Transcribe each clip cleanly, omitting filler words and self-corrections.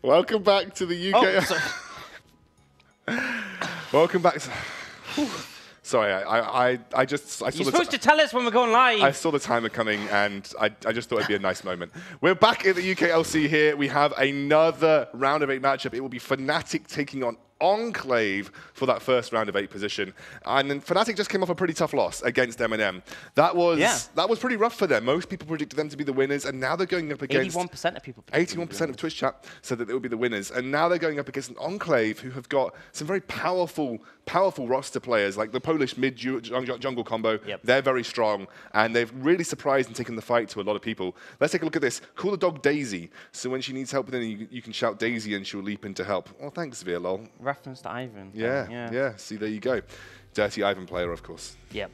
Welcome back to the UK. Welcome back. Sorry, I saw You're supposed to tell us when we're going live. I saw the timer coming, and I just thought it'd be a nice moment. We're back in the UKLC here. We have another round of 8 matchup. It will be Fnatic taking on Enclave for that first round of 8 position. And then Fnatic just came off a pretty tough loss against M&M. That was pretty rough for them. Most people predicted them to be the winners, and now they're going up against 81% of people. 81% of Twitch chat said that they would be the winners, and now they're going up against an Enclave who have got some very powerful roster players, like the Polish mid-jungle combo. Yep. They're very strong, and they've really surprised and taken the fight to a lot of people. Let's take a look at this. Call the dog Daisy, so when she needs help, then you can shout Daisy and she'll leap in to help. Well, thanks, Violol. Reference to Ivan. Yeah. See, there you go. Dirty Ivan player, of course. Yep.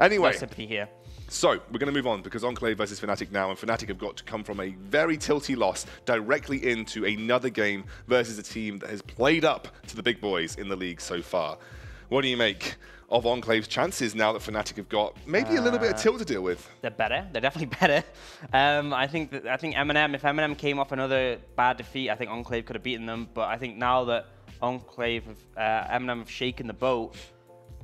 Anyway. No sympathy here. So, we're going to move on because Enclave versus Fnatic now, and Fnatic have got to come from a very tilty loss directly into another game versus a team that has played up to the big boys in the league so far. What do you make of Enclave's chances now that Fnatic have got maybe a little bit of tilt to deal with? They're better. They're definitely better. I think M&M, if M&M came off another bad defeat, I think Enclave could have beaten them. But I think now that Enclave, M&M have shaken the boat,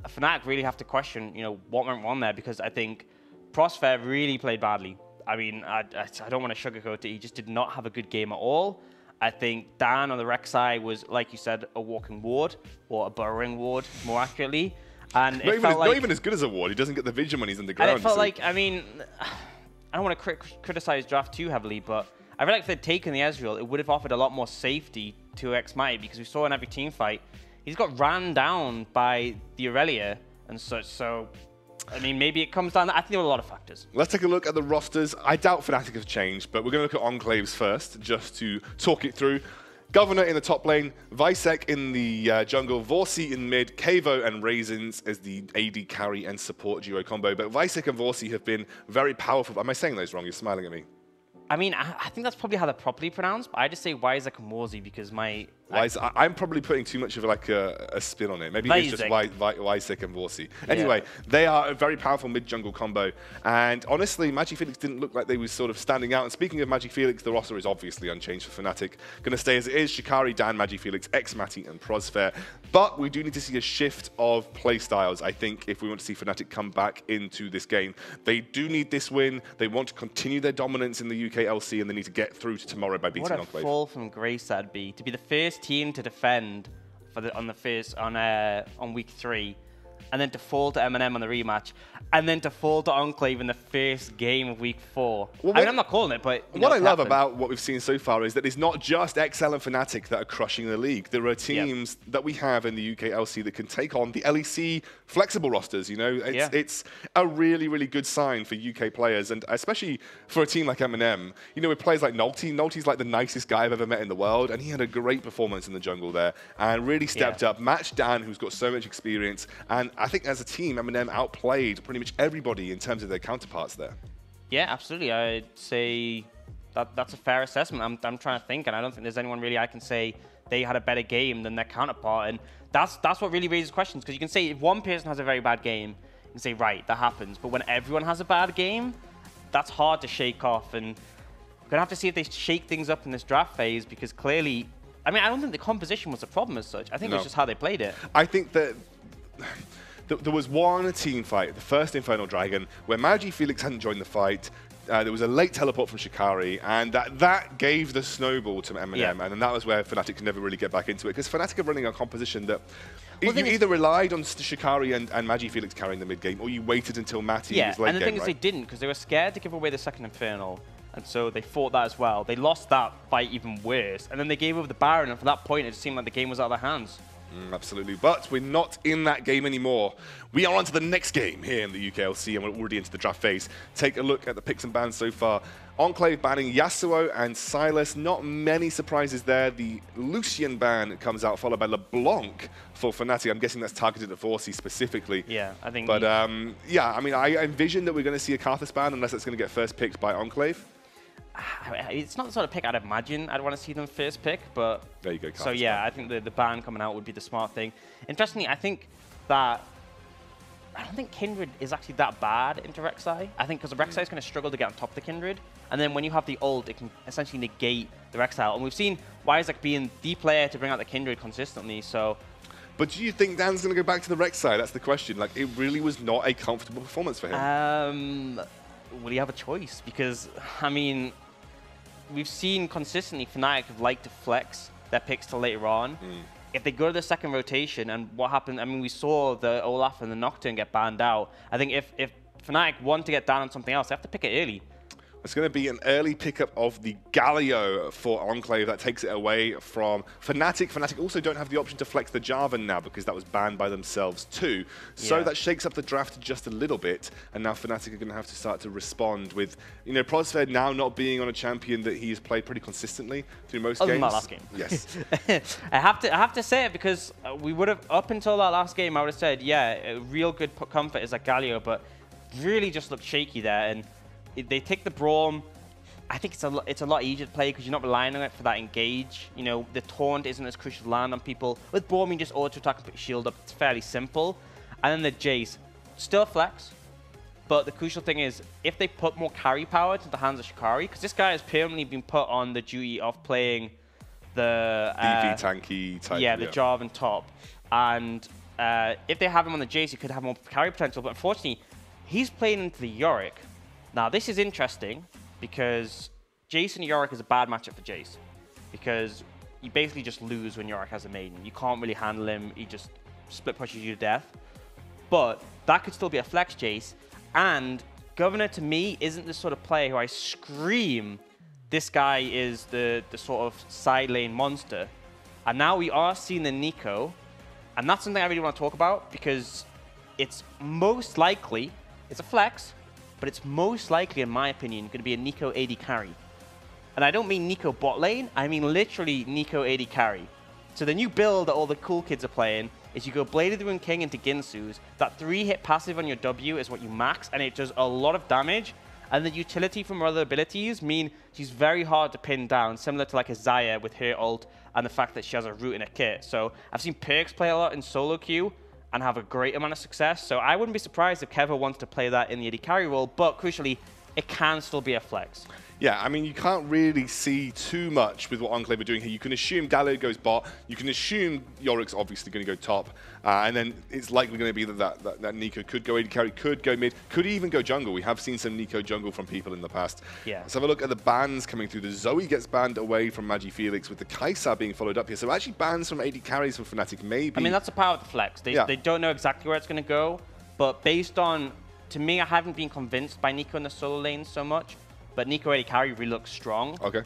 Fnatic really have to question, what went wrong there, because I think Prosper really played badly. I mean, I don't want to sugarcoat it. He just did not have a good game at all. I think Dan on the rec side was, like you said, a walking ward, or a burrowing ward, more accurately. And not even as good as a ward. He doesn't get the vision when he's underground. And it felt like, I mean, I don't want to criticize draft too heavily, but I feel like if they'd taken the Ezreal, it would have offered a lot more safety to Xmighty, because we saw in every team fight, he's got ran down by the Aurelia and such. So, I mean, maybe it comes down. I think there were a lot of factors. Let's take a look at the rosters. I doubt Fnatic have changed, but we're going to look at Enclaves first, just to talk it through. Governor in the top lane, Visek in the jungle, Vorsi in mid, Kavo and Raisins as the AD carry and support duo combo. But Visek and Vorsi have been very powerful. Am I saying those wrong? You're smiling at me. I mean, I think that's probably how they're properly pronounced, but I just say Visek and Vorsi because I'm probably putting too much of a spin on it. Maybe it's just Visek and Vorsi. Anyway, they are a very powerful mid-jungle combo. And honestly, Magifelix didn't look like they were sort of standing out. And speaking of Magifelix, the roster is obviously unchanged for Fnatic. Going to stay as it is. Shikari, Dan, Magifelix, Xmatty, and Prosfair. But we do need to see a shift of playstyles, I think, if we want to see Fnatic come back into this game. They do need this win. They want to continue their dominance in the UKLC, and they need to get through to tomorrow by beating Enclave. What a fall from grace that'd be, to be the first team to defend on week 3, and then to fall to M&M on the rematch, and then to fall to Enclave in the first game of week 4. Well, I mean, I'm not calling it, but what I love about what we've seen so far is that it's not just XL and Fnatic that are crushing the league. There are teams that we have in the UKLC that can take on the LEC flexible rosters. It's a really, really good sign for UK players, and especially for a team like M&M. With players like Nolte. Nolte's like the nicest guy I've ever met in the world, and he had a great performance in the jungle there, and really stepped up, matched Dan, who's got so much experience, and I think as a team, M&M outplayed pretty much everybody in terms of their counterparts there. Yeah, absolutely. I'd say that's a fair assessment. I'm trying to think, and I don't think there's anyone really I can say they had a better game than their counterpart, and that's what really raises questions, because you can say if one person has a very bad game, you can say, right, that happens, but when everyone has a bad game, that's hard to shake off, and we're going to have to see if they shake things up in this draft phase, because clearly, I mean, I don't think the composition was the problem as such. I think it was just how they played it. I think that there was one team fight, the first Infernal Dragon, where Magifelix hadn't joined the fight. There was a late teleport from Shikari, and that gave the snowball to M&M, and that was where Fnatic could never really get back into it, because Fnatic are running a composition that you either relied on Shikari and Magifelix carrying the mid game, or you waited until Matty was late game, and the thing is they didn't, because they were scared to give away the second Infernal, and so they fought that as well. They lost that fight even worse, and then they gave over the Baron, and from that point it seemed like the game was out of their hands. Absolutely, but we're not in that game anymore. We are on to the next game here in the UKLC, and we're already into the draft phase. Take a look at the picks and bans so far. Enclave banning Yasuo and Silas. Not many surprises there. The Lucian ban comes out, followed by LeBlanc for Fnatic. I'm guessing that's targeted at Vorsi specifically. Yeah, I think. But yeah, I mean, I envision that we're going to see a Karthus ban unless it's going to get first picked by Enclave. It's not the sort of pick I'd imagine I'd want to see them first pick, but there you go. So yeah, I think the ban coming out would be the smart thing. Interestingly, I think that I don't think Kindred is actually that bad into Rek'Sai. I think because Rek'Sai is going to struggle to get on top of the Kindred. And then when you have the ult, it can essentially negate the Rek'Sai. And we've seen Isaac being the player to bring out the Kindred consistently, so... But do you think Dan's going to go back to the Rek'Sai? That's the question. Like, it really was not a comfortable performance for him. Will he have a choice? Because, I mean, we've seen consistently Fnatic have liked to flex their picks till later on. If they go to the second rotation, and what happened, I mean, we saw the Olaf and the Nocturne get banned out. I think if Fnatic want to get down on something else, they have to pick it early. It's going to be an early pickup of the Galio for Enclave. That takes it away from Fnatic. Fnatic also don't have the option to flex the Jarvan now because that was banned by themselves too. So that shakes up the draft just a little bit. And now Fnatic are going to have to start to respond with, you know, Prosfed now not being on a champion that he's played pretty consistently through most games. Not last game. Yes. I have to say it because we would have, up until that last game, I would have said, yeah, a real good comfort is like Galio, but really just looked shaky there. And they take the Braum. I think it's a lot easier to play because you're not relying on it for that engage. You know, the taunt isn't as crucial to land on people. With Braum, you just auto-attack and put your shield up. It's fairly simple. And then the Jace. Still flex, but the crucial thing is if they put more carry power into the hands of Shikari, because this guy has permanently been put on the duty of playing the... DP tanky type. Yeah, the Jarvan top. And if they have him on the Jace, he could have more carry potential. But unfortunately, he's playing into the Yorick. Now, this is interesting because Jace and Yorick is a bad matchup for Jace because you basically just lose when Yorick has a maiden. You can't really handle him. He just split pushes you to death. But that could still be a flex Jace. And Governor, to me, isn't the sort of player who I scream, this guy is the sort of side lane monster. And now we are seeing the Neeko. And that's something I really want to talk about because it's most likely, it's a flex, but it's most likely, in my opinion, going to be a Neeko AD carry. And I don't mean Neeko bot lane, I mean literally Neeko AD carry. So the new build that all the cool kids are playing is you go Blade of the Ruined King into Ginsu's. That 3-hit passive on your W is what you max, and it does a lot of damage. And the utility from her other abilities mean she's very hard to pin down, similar to like a Xayah with her ult and the fact that she has a root in her kit. So I've seen Perks play a lot in solo queue and have a great amount of success. So I wouldn't be surprised if Kevo wants to play that in the AD carry role, but crucially, it can still be a flex. Yeah, I mean, you can't really see too much with what Enclave are doing here. You can assume Galio goes bot. You can assume Yorick's obviously going to go top. And then it's likely going to be that Neeko could go AD carry, could go mid, could even go jungle. We have seen some Neeko jungle from people in the past. Yeah. Let's have a look at the bans coming through. The Zoe gets banned away from MagiFelix with the Kai'Sa being followed up here. So actually bans from AD carries from Fnatic maybe. I mean, that's the power of the flex. They don't know exactly where it's going to go. But based on, to me, I haven't been convinced by Neeko in the solo lane so much. But Neeko AD carry really looks strong. Okay.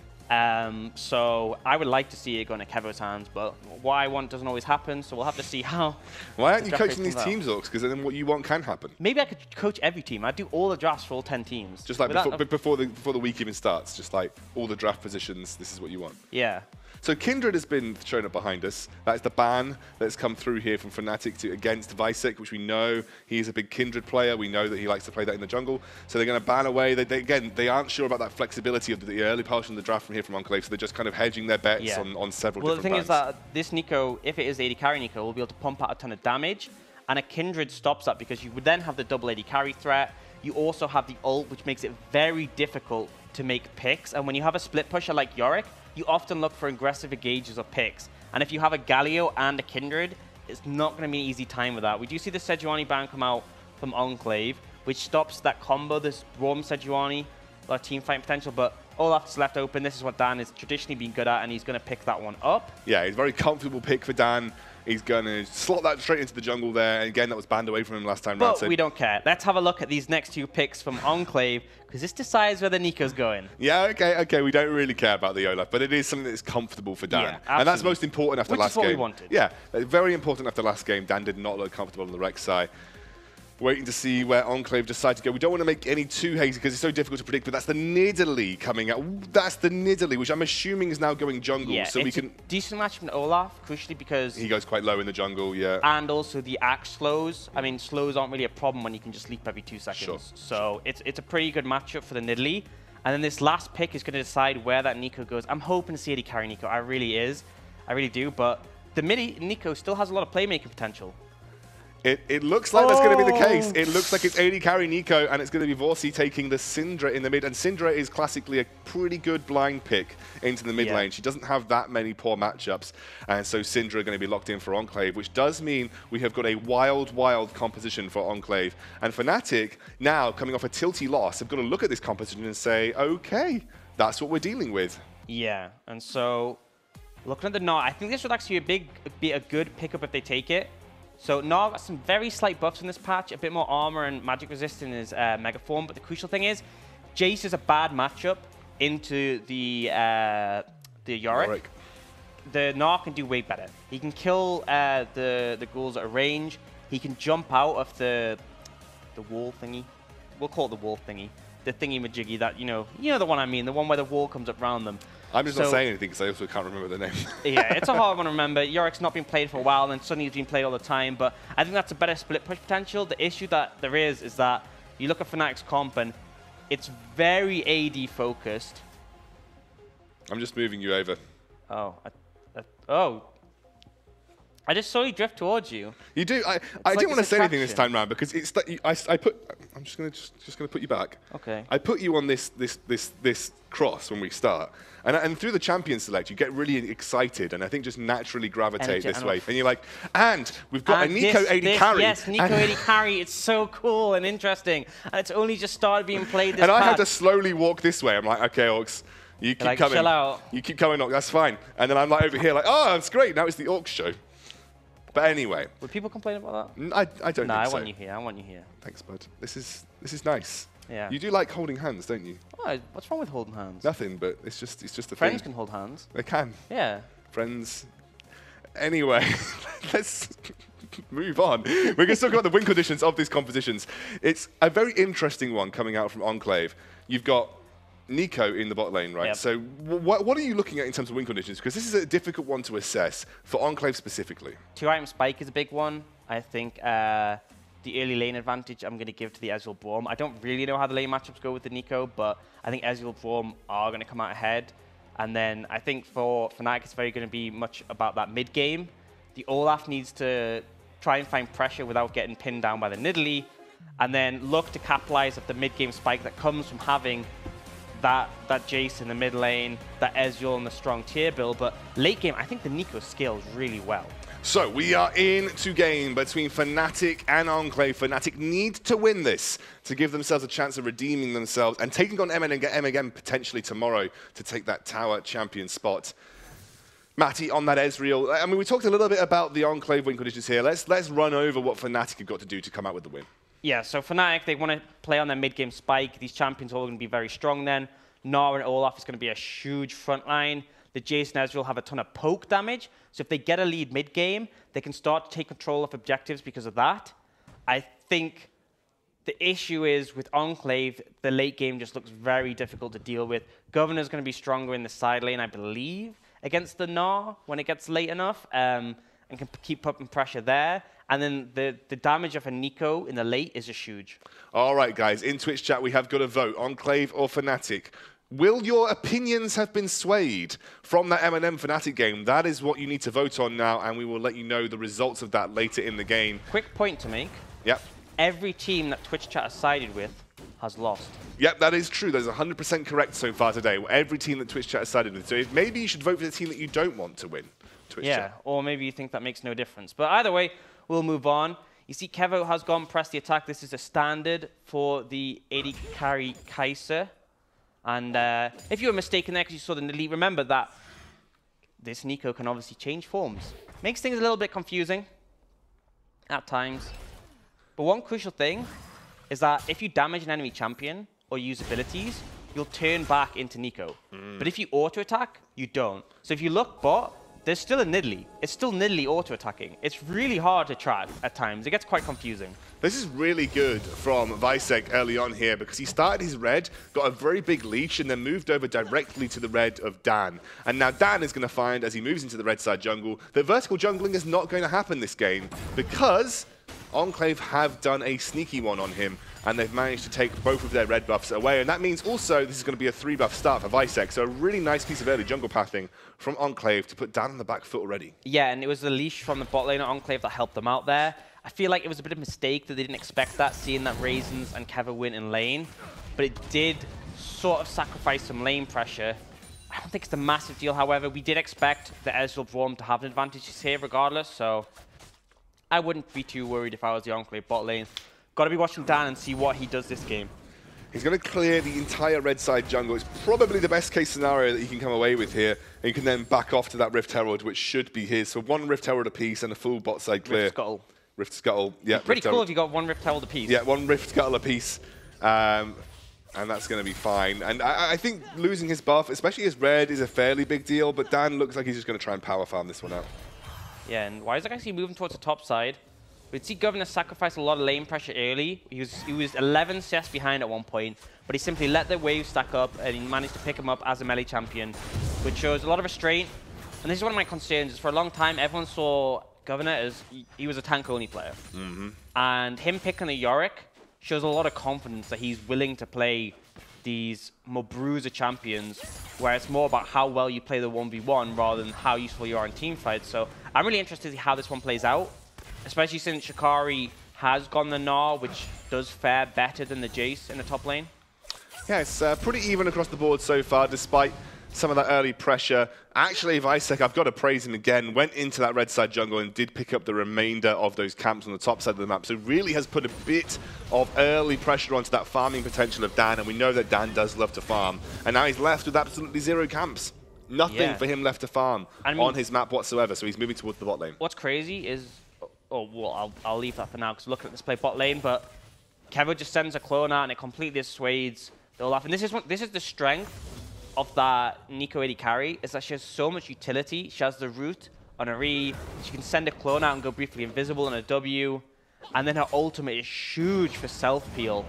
So I would like to see it go into Kevo's hands, but what I want doesn't always happen, so we'll have to see how. Why aren't you coaching these teams, Orcs? Because then what you want can happen. Maybe I could coach every team. I'd do all the drafts for all 10 teams. Just like before the week even starts, just like all the draft positions, this is what you want. Yeah. So Kindred has been shown up behind us. That's the ban that's come through here from Fnatic against Visek, which we know he is a big Kindred player. We know that he likes to play that in the jungle. So they're going to ban away. Again, they aren't sure about that flexibility of the early portion of the draft from here from Enclave, so they're just kind of hedging their bets on several different Well, the thing bans. is that this Neeko, if it is AD carry Neeko, will be able to pump out a ton of damage, and a Kindred stops that because you would then have the double AD carry threat. You also have the ult, which makes it very difficult to make picks. And when you have a split pusher like Yorick, you often look for aggressive engages or picks. And if you have a Galio and a Kindred, it's not going to be an easy time with that. We do see the Sejuani ban come out from Enclave, which stops that combo, this Braum Sejuani, a lot of team fighting potential, but Olaf's left open. This is what Dan has traditionally been good at, and he's going to pick that one up. Yeah, he's a very comfortable pick for Dan. He's going to slot that straight into the jungle there. And again, that was banned away from him last time round. But we don't care. Let's have a look at these next two picks from Enclave, because this decides where the Neeko's going. Yeah, okay. We don't really care about the Olaf, but it is something that's comfortable for Dan. Yeah, and that's most important after last game. Which is what we wanted. Yeah, very important after last game. Dan did not look comfortable on the Rek'Sai. Waiting to see where Enclave decide to go. We don't want to make any too hasty because it's so difficult to predict, but that's the Nidalee coming out. That's the Nidalee, which I'm assuming is now going jungle. Yeah, so it's a decent match from Olaf, crucially because... he goes quite low in the jungle, yeah. And also the axe slows. I mean, slows aren't really a problem when you can just leap every 2 seconds. Sure. So it's a pretty good matchup for the Nidalee. And then this last pick is going to decide where that Neeko goes. I'm hoping to see AD carry Neeko. I really do. But the midi Neeko still has a lot of playmaking potential. It looks like that's going to be the case. It looks like it's AD carry Nico, and it's going to be Vorsi taking the Syndra in the mid. And Syndra is classically a pretty good blind pick into the mid lane. She doesn't have that many poor matchups, and so Syndra are going to be locked in for Enclave, which does mean we have got a wild, wild composition for Enclave. And Fnatic, now coming off a tilty loss, have got to look at this composition and say, okay, that's what we're dealing with. Yeah, and so looking at the Gnar, I think this would actually be a good pickup if they take it. So Gnar got some very slight buffs in this patch, a bit more armor and magic resist in his Mega Form, but the crucial thing is, Jace is a bad matchup into the Yorick. The Gnar can do way better. He can kill the ghouls at a range. He can jump out of the wall thingy. We'll call it the wall thingy. The thingy-majiggy that, you know the one I mean, the one where the wall comes up around them. I'm just not saying anything because I also can't remember the name. Yeah, it's a hard one to remember. Yorick's not been played for a while, and suddenly he's been played all the time, but I think that's a better split push potential. The issue that there is that you look at Fnatic's comp, and it's very AD focused. I'm just moving you over. Oh, I just saw you drift towards you. You do. I didn't want to say anything this time round because it's I'm just gonna put you back. Okay. I put you on this cross when we start, and through the champion select you get really excited, and I think just naturally gravitate this way, and you're like, and we've got a Nico AD carry. Yes, Nico AD carry. It's so cool and interesting, and it's only just started being played. This and patch. I have to slowly walk this way. I'm like, okay, Orcs. You keep coming. Chill out. You keep coming, Orcs. That's fine. And then I'm like over here, like, oh, that's great. Now it's the Orcs show. But anyway. Would people complain about that? I don't think so. No, I want you here. I want you here. Thanks, bud. This is nice. Yeah. You do like holding hands, don't you? Oh, what's wrong with holding hands? Nothing, but it's just a thing. Friends can hold hands. They can. Yeah. Friends. Anyway, let's move on. We're going to talk about the win conditions of these compositions. It's a very interesting one coming out from Enclave. You've got Nico in the bot lane, right? Yep. So what are you looking at in terms of win conditions? Because this is a difficult one to assess for Enclave specifically. 2-item spike is a big one. I think the early lane advantage I'm going to give to the Ezreal Braum. I don't really know how the lane matchups go with the Nico, but I think Ezreal Braum are going to come out ahead. And then I think for Fnatic, it's very going to be much about that mid game. The Olaf needs to try and find pressure without getting pinned down by the Nidalee, and then look to capitalize of the mid game spike that comes from having that Jace in the mid lane, that Ezreal in the strong tier build. But late game, I think the Nico scales really well. So we are into game between Fnatic and Enclave. Fnatic need to win this to give themselves a chance of redeeming themselves and taking on MN and get M again potentially tomorrow to take that tower champion spot. Matty, on that Ezreal, I mean, we talked a little bit about the Enclave win conditions here. Let's run over what Fnatic have got to do to come out with the win. Yeah, so Fnatic, they want to play on their mid-game spike. These champions are all going to be very strong then. Gnar and Olaf is going to be a huge front line. The Jace and Ezreal have a ton of poke damage. So if they get a lead mid-game, they can start to take control of objectives because of that. I think the issue is with Enclave, the late game just looks very difficult to deal with. Governor's going to be stronger in the side lane, I believe, against the Gnar when it gets late enough, and can keep putting pressure there. And then the damage of a Nico in the late is just huge. All right, guys, in Twitch chat, we have got a vote, Enclave or Fnatic. Will your opinions have been swayed from that M&M Fnatic game? That is what you need to vote on now, and we will let you know the results of that later in the game. Quick point to make. Yep. Every team that Twitch chat has sided with has lost. Yep, that is true. That is 100% correct so far today. Every team that Twitch chat has sided with. So maybe you should vote for the team that you don't want to win. Twitch chat. Or maybe you think that makes no difference. But either way, we'll move on. You see Kevo has gone press the attack. This is a standard for the AD carry Kai'Sa. And if you were mistaken there because you saw the Nidalee, remember that this Nico can obviously change forms. Makes things a little bit confusing at times. But one crucial thing is that if you damage an enemy champion or use abilities, you'll turn back into Nico. But if you auto-attack, you don't. So if you look bot, there's still a Nidalee. It's still Nidalee auto-attacking. It's really hard to track at times. It gets quite confusing. This is really good from Visek early on here because he started his red, got a very big leash, and then moved over directly to the red of Dan. And now Dan is going to find, as he moves into the red side jungle, that vertical jungling is not going to happen this game because Enclave have done a sneaky one on him, and they've managed to take both of their red buffs away. And that means also this is going to be a 3-buff start for Visek. So a really nice piece of early jungle pathing from Enclave to put Dan on the back foot already. Yeah, and it was the leash from the bot lane at Enclave that helped them out there. I feel like it was a bit of a mistake that they didn't expect that, seeing that Raisins and Keva win in lane. But it did sort of sacrifice some lane pressure. I don't think it's a massive deal, however. We did expect the Ezreal Braum to have an advantage here regardless, so I wouldn't be too worried if I was the Enclave bot lane. Got to be watching Dan and see what he does this game. He's going to clear the entire red side jungle. It's probably the best case scenario that he can come away with here. And you can then back off to that Rift Herald, which should be his. So 1 Rift Herald apiece and a full bot side clear. Rift Scuttle. Rift Scuttle, yeah. Pretty cool if you got 1 Rift Herald apiece. Yeah, 1 Rift Scuttle apiece. And that's going to be fine. And I think losing his buff, especially his red, is a fairly big deal. But Dan looks like he's just going to try and power farm this one out. Yeah, and why is it actually moving towards the top side? We'd see Governor sacrifice a lot of lane pressure early. He was 11 CS behind at one point, but he simply let the wave stack up and he managed to pick him up as a melee champion, which shows a lot of restraint. And this is one of my concerns, is for a long time, everyone saw Governor as he was a tank-only player. And him picking a Yorick shows a lot of confidence that he's willing to play these more bruiser champions, where it's more about how well you play the 1v1 rather than how useful you are in team fights. So I'm really interested to see how this one plays out, especially since Shikari has gone the Gnar, which does fare better than the Jace in the top lane. Yeah, it's pretty even across the board so far, despite some of that early pressure. Actually, Visek, I've got to praise him again, went into that red side jungle and did pick up the remainder of those camps on the top side of the map. So really has put a bit of early pressure onto that farming potential of Dan, and we know that Dan does love to farm. And now he's left with absolutely 0 camps. Nothing for him left to farm on his map whatsoever, so he's moving towards the bot lane. What's crazy is, oh, well, I'll leave that for now, because looking at this play bot lane, but Keva just sends a clone out and it completely dissuades the Olaf. And this is the strength of that Nico AD carry, is that she has so much utility. She has the root on a re, she can send a clone out and go briefly invisible on a W, and then her ultimate is huge for self-peel,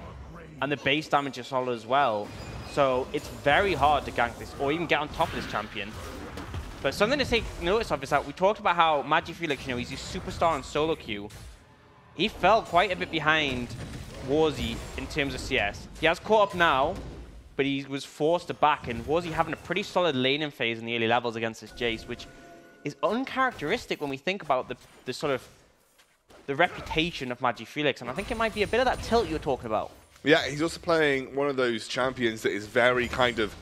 and the base damage is solid as well. So it's very hard to gank this, or even get on top of this champion. But something to take notice of is that we talked about how MagiFelix, he's a superstar on solo queue. He fell quite a bit behind Warzy in terms of CS. He has caught up now, but he was forced to back, and Warzy having a pretty solid laning phase in the early levels against this Jace, which is uncharacteristic when we think about the sort of the reputation of MagiFelix, and I think it might be a bit of that tilt you're talking about. Yeah, he's also playing one of those champions that is very kind of,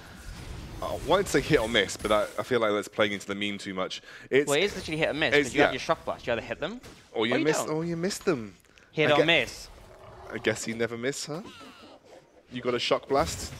I wanted to say hit or miss, but I feel like that's playing into the meme too much. Well, it is literally hit or miss, because you have your shock blast. You either hit them, or you miss them. Hit or miss. I guess you never miss, huh? You got a shock blast?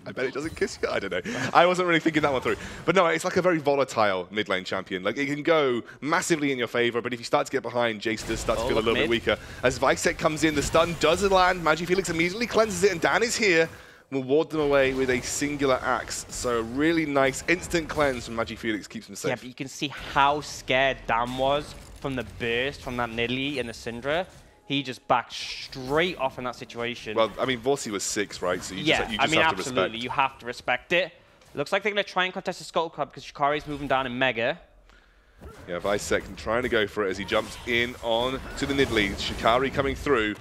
I bet it doesn't kiss you. I don't know. I wasn't really thinking that one through. But no, it's like a very volatile mid lane champion. Like, it can go massively in your favor, but if you start to get behind, Jace does start to feel a little bit weaker. As Visek comes in, the stun does land. MagiFelix immediately cleanses it, and Dan is here. Will ward them away with a singular axe. So a really nice instant cleanse from MagiFelix keeps him safe. Yeah, but you can see how scared Dan was from the burst from that Nidalee and the Syndra. He just backed straight off in that situation. Well, I mean, Vorsi was 6, right? So you just have to absolutely. respect. You have to respect it. Looks like they're going to try and contest the Scuttle Club because Shikari's moving down in Mega. Yeah, Visek trying to go for it as he jumps in on to the Nidalee. Shikari coming through.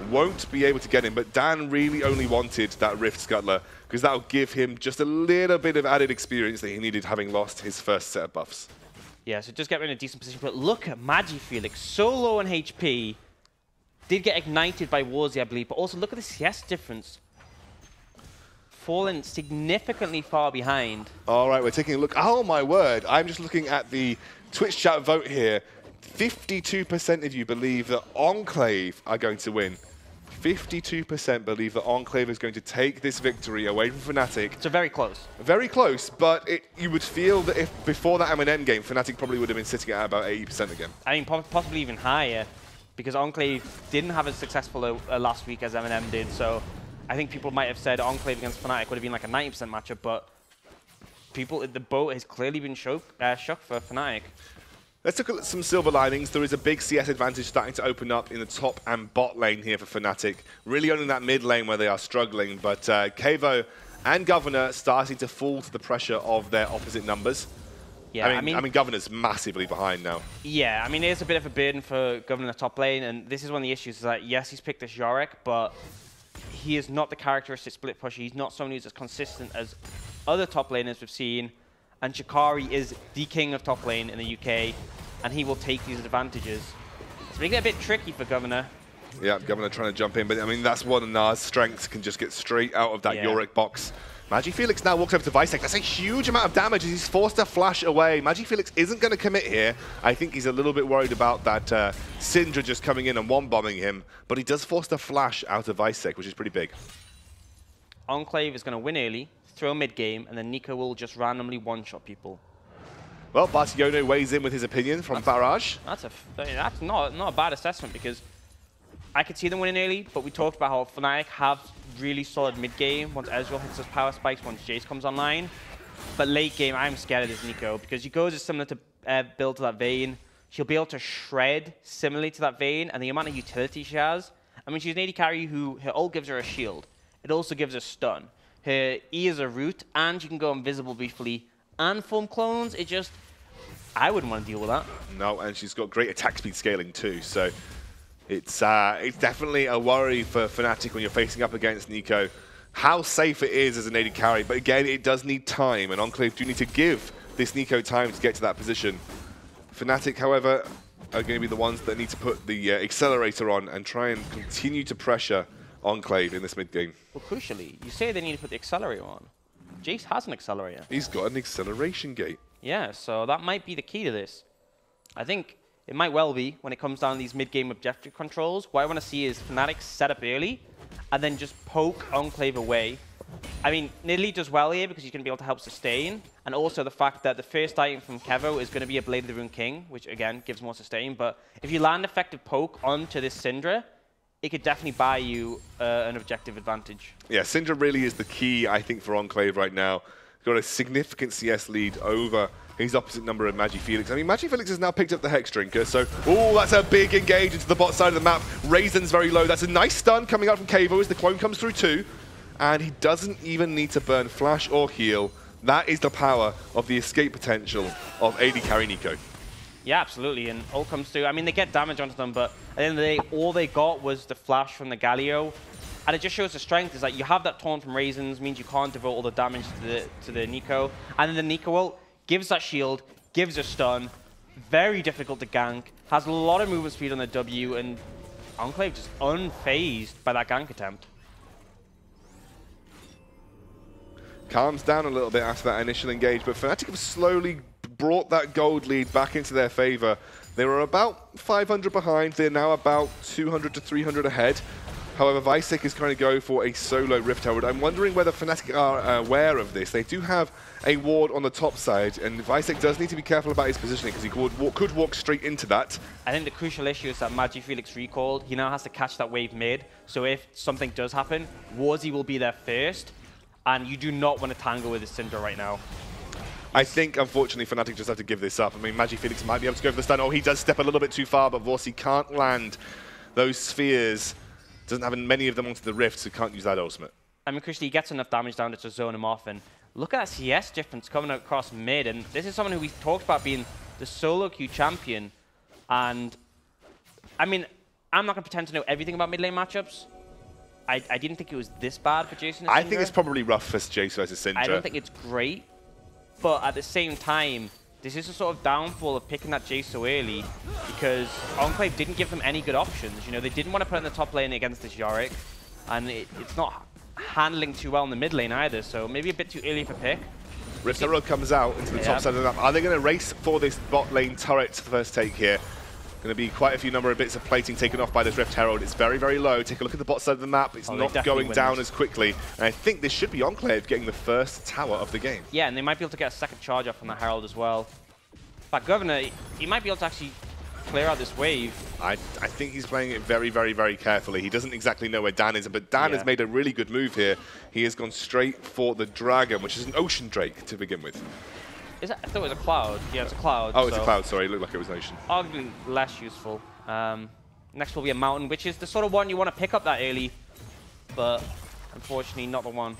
Won't be able to get him, but Dan really only wanted that Rift Scuttler because that'll give him just a little bit of added experience that he needed, having lost his first set of buffs. Yeah, so just get in a decent position. But look at MagiFelix, so low on HP. Did get ignited by Warzy, I believe, but also look at the CS difference. Fallen significantly far behind. All right, we're taking a look. Oh, my word. I'm just looking at the Twitch chat vote here. 52% of you believe that Enclave are going to win. 52% believe that Enclave is going to take this victory away from Fnatic. So very close. Very close, but you would feel that if before that M&M game, Fnatic probably would have been sitting at about 80% again. I mean, possibly even higher, because Enclave didn't have as successful last week as M&M did, so I think people might have said Enclave against Fnatic would have been like a 90% matchup, but the boat has clearly been shook for Fnatic. Let's look at some silver linings. There is a big CS advantage starting to open up in the top and bot lane here for Fnatic. Really only that mid lane where they are struggling, but Kevo and Governor starting to fall to the pressure of their opposite numbers. Yeah, I mean, Governor's massively behind now. Yeah, I mean, it is a bit of a burden for Governor in the top lane, and this is one of the issues, is that, yes, he's picked this Yorick, but he is not the characteristic split pusher. He's not someone who's as consistent as other top laners we've seen, and Shikari is the king of top lane in the UK, and he will take these advantages. It's making it a bit tricky for Governor. Yeah, Governor trying to jump in, but I mean, that's one of Nars' strengths, can just get straight out of that Yorick box. MagiFelix now walks over to Visek. That's a huge amount of damage as he's forced to flash away. MagiFelix isn't going to commit here. I think he's a little bit worried about that Syndra just coming in and one-bombing him, but he does force the flash out of Visek, which is pretty big. Enclave is going to win early, throw mid-game, and then Nico will just randomly one-shot people. Well, Barciono weighs in with his opinion from Barrage. That's not a bad assessment, because I could see them winning early, but we talked about how Fnatic have really solid mid-game once Ezreal hits those power spikes, once Jace comes online. But late game, I'm scared of this Nico, because Yuko's is similar to build to that Vayne. She'll be able to shred similarly to that Vayne, and the amount of utility she has. I mean, she's an AD carry who, her ult gives her a shield. It also gives her stun. Her E is a root, and she can go invisible briefly, and form clones. It just, I wouldn't want to deal with that. No, and she's got great attack speed scaling too, so it's definitely a worry for Fnatic when you're facing up against Nico. How safe it is as an AD carry, but again, it does need time, and Enclave do need to give this Nico time to get to that position. Fnatic, however, are going to be the ones that need to put the accelerator on and try and continue to pressure Enclave in this mid-game. Well, crucially, you say they need to put the accelerator on. Jace has an accelerator. He's got an acceleration gate. Yeah, so that might be the key to this. I think it might well be when it comes down to these mid-game objective controls. What I want to see is Fnatic set up early and then just poke Enclave away. I mean, Nidalee does well here because he's going to be able to help sustain. And also the fact that the first item from Kevo is going to be a Blade of the Rune King, which again gives more sustain. But if you land effective poke onto this Syndra, it could definitely buy you an objective advantage. Yeah, Syndra really is the key, I think, for Enclave right now. Got a significant CS lead over his opposite number of MagiFelix. I mean, MagiFelix has now picked up the Hex Drinker, so, oh, that's a big engage into the bot side of the map. Raizen's very low. That's a nice stun coming out from Kevo as the clone comes through too. And he doesn't even need to burn flash or heal. That is the power of the escape potential of AD carry Nico. Yeah, absolutely, and all comes through. I mean, they get damage onto them, but at the end of the day, all they got was the flash from the Galio. And it just shows the strength is that you have that taunt from Raisins, means you can't devote all the damage to the Nico. And then the Nico ult gives that shield, gives a stun, very difficult to gank, has a lot of movement speed on the W, and Enclave just unfazed by that gank attempt. Calms down a little bit after that initial engage, but Fnatic have slowly brought that gold lead back into their favor. They were about 500 behind. They're now about 200 to 300 ahead. However, Visek is trying to go for a solo Rift Herald. I'm wondering whether Fnatic are aware of this. They do have a ward on the top side, and Visek does need to be careful about his positioning because he could walk straight into that. I think the crucial issue is that MagiFelix recalled. He now has to catch that wave mid. So if something does happen, Warzy will be there first, and you do not want to tangle with his Syndra right now. I think, unfortunately, Fnatic just have to give this up. I mean, MagiFelix might be able to go for the stun. Oh, he does step a little bit too far, but Warzy can't land those spheres. Doesn't have many of them onto the Rift, so can't use that ultimate. I mean, Christy, he gets enough damage down to zone him off, and look at that CS difference coming across mid, and this is someone who we talked about being the solo queue champion, and I mean, I'm not going to pretend to know everything about mid lane matchups. I didn't think it was this bad for Jason and Syndra. I think it's probably rough for Jace versus Syndra. I don't think it's great, but at the same time, this is a sort of downfall of picking that Jace so early because Enclave didn't give them any good options. You know, they didn't want to put in the top lane against this Yorick, and it's not handling too well in the mid lane either, so maybe a bit too early for pick. Rift Herald comes out into the top side of the map. Are they going to race for this bot lane turret first take here? Going to be quite a few number of bits of plating taken off by this Rift Herald. It's very, very low. Take a look at the bot side of the map. It's not going down as quickly. And I think this should be Enclave getting the first tower of the game. Yeah, and they might be able to get a second charge off from the Herald as well. But Governor, he might be able to actually clear out this wave. I think he's playing it very, very, very carefully. He doesn't exactly know where Dan is, but Dan has made a really good move here. He has gone straight for the Dragon, which is an Ocean Drake to begin with. Is that, I thought it was a Cloud. Yeah, it's a Cloud. Oh, it's a Cloud, sorry. It looked like it was an Ocean. Arguably less useful. Next will be a Mountain, which is the sort of one you want to pick up that early, but unfortunately not the one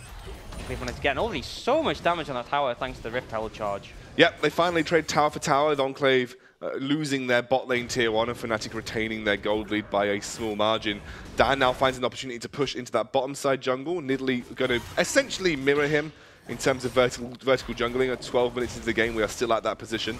we wanted to get. And already so much damage on that tower thanks to the Rift Herald charge. Yep, they finally trade tower for tower, with Enclave losing their bot lane tier 1 and Fnatic retaining their gold lead by a small margin. Dan now finds an opportunity to push into that bottom side jungle. Nidalee going to essentially mirror him in terms of vertical jungling. At 12 minutes into the game, we are still at that position.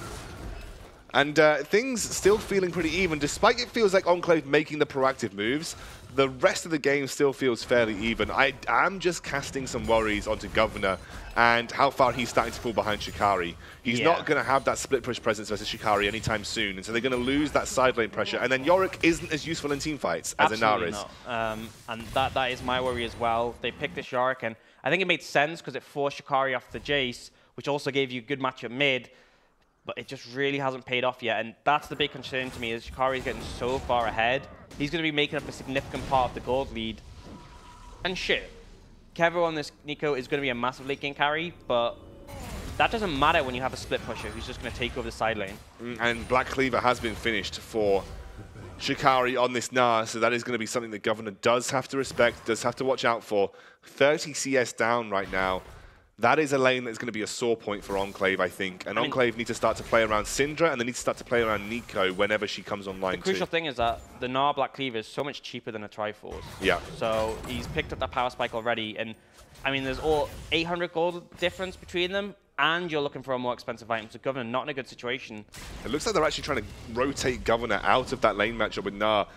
And things still feeling pretty even, despite it feels like Enclave making the proactive moves. The rest of the game still feels fairly even. I am just casting some worries onto Governor and how far he's starting to fall behind Shikari. He's not going to have that split push presence versus Shikari anytime soon, and so they're going to lose that side lane pressure. And then Yorick isn't as useful in team fights as Anar is. And that is my worry as well. They picked this Yorick, and I think it made sense because it forced Shikari off the Jace, which also gave you a good matchup mid. But it just really hasn't paid off yet, and that's the big concern to me, is Shikari's getting so far ahead. He's going to be making up a significant part of the gold lead. And shit, Kevo on this Nico is going to be a massive late game carry, but that doesn't matter when you have a split pusher who's just going to take over the side lane. And Black Cleaver has been finished for Shikari on this Gnar, so that is going to be something that Governor does have to respect, does have to watch out for. 30 CS down right now. That is a lane that's going to be a sore point for Enclave, I think. And Enclave need to start to play around Syndra, and they need to start to play around Nico whenever she comes online. The crucial thing is that the Gnar Black Cleaver is so much cheaper than a Triforce. Yeah. So he's picked up that power spike already, and I mean, there's all 800 gold difference between them, and you're looking for a more expensive item. So Governor not in a good situation. It looks like they're actually trying to rotate Governor out of that lane matchup with Gnar,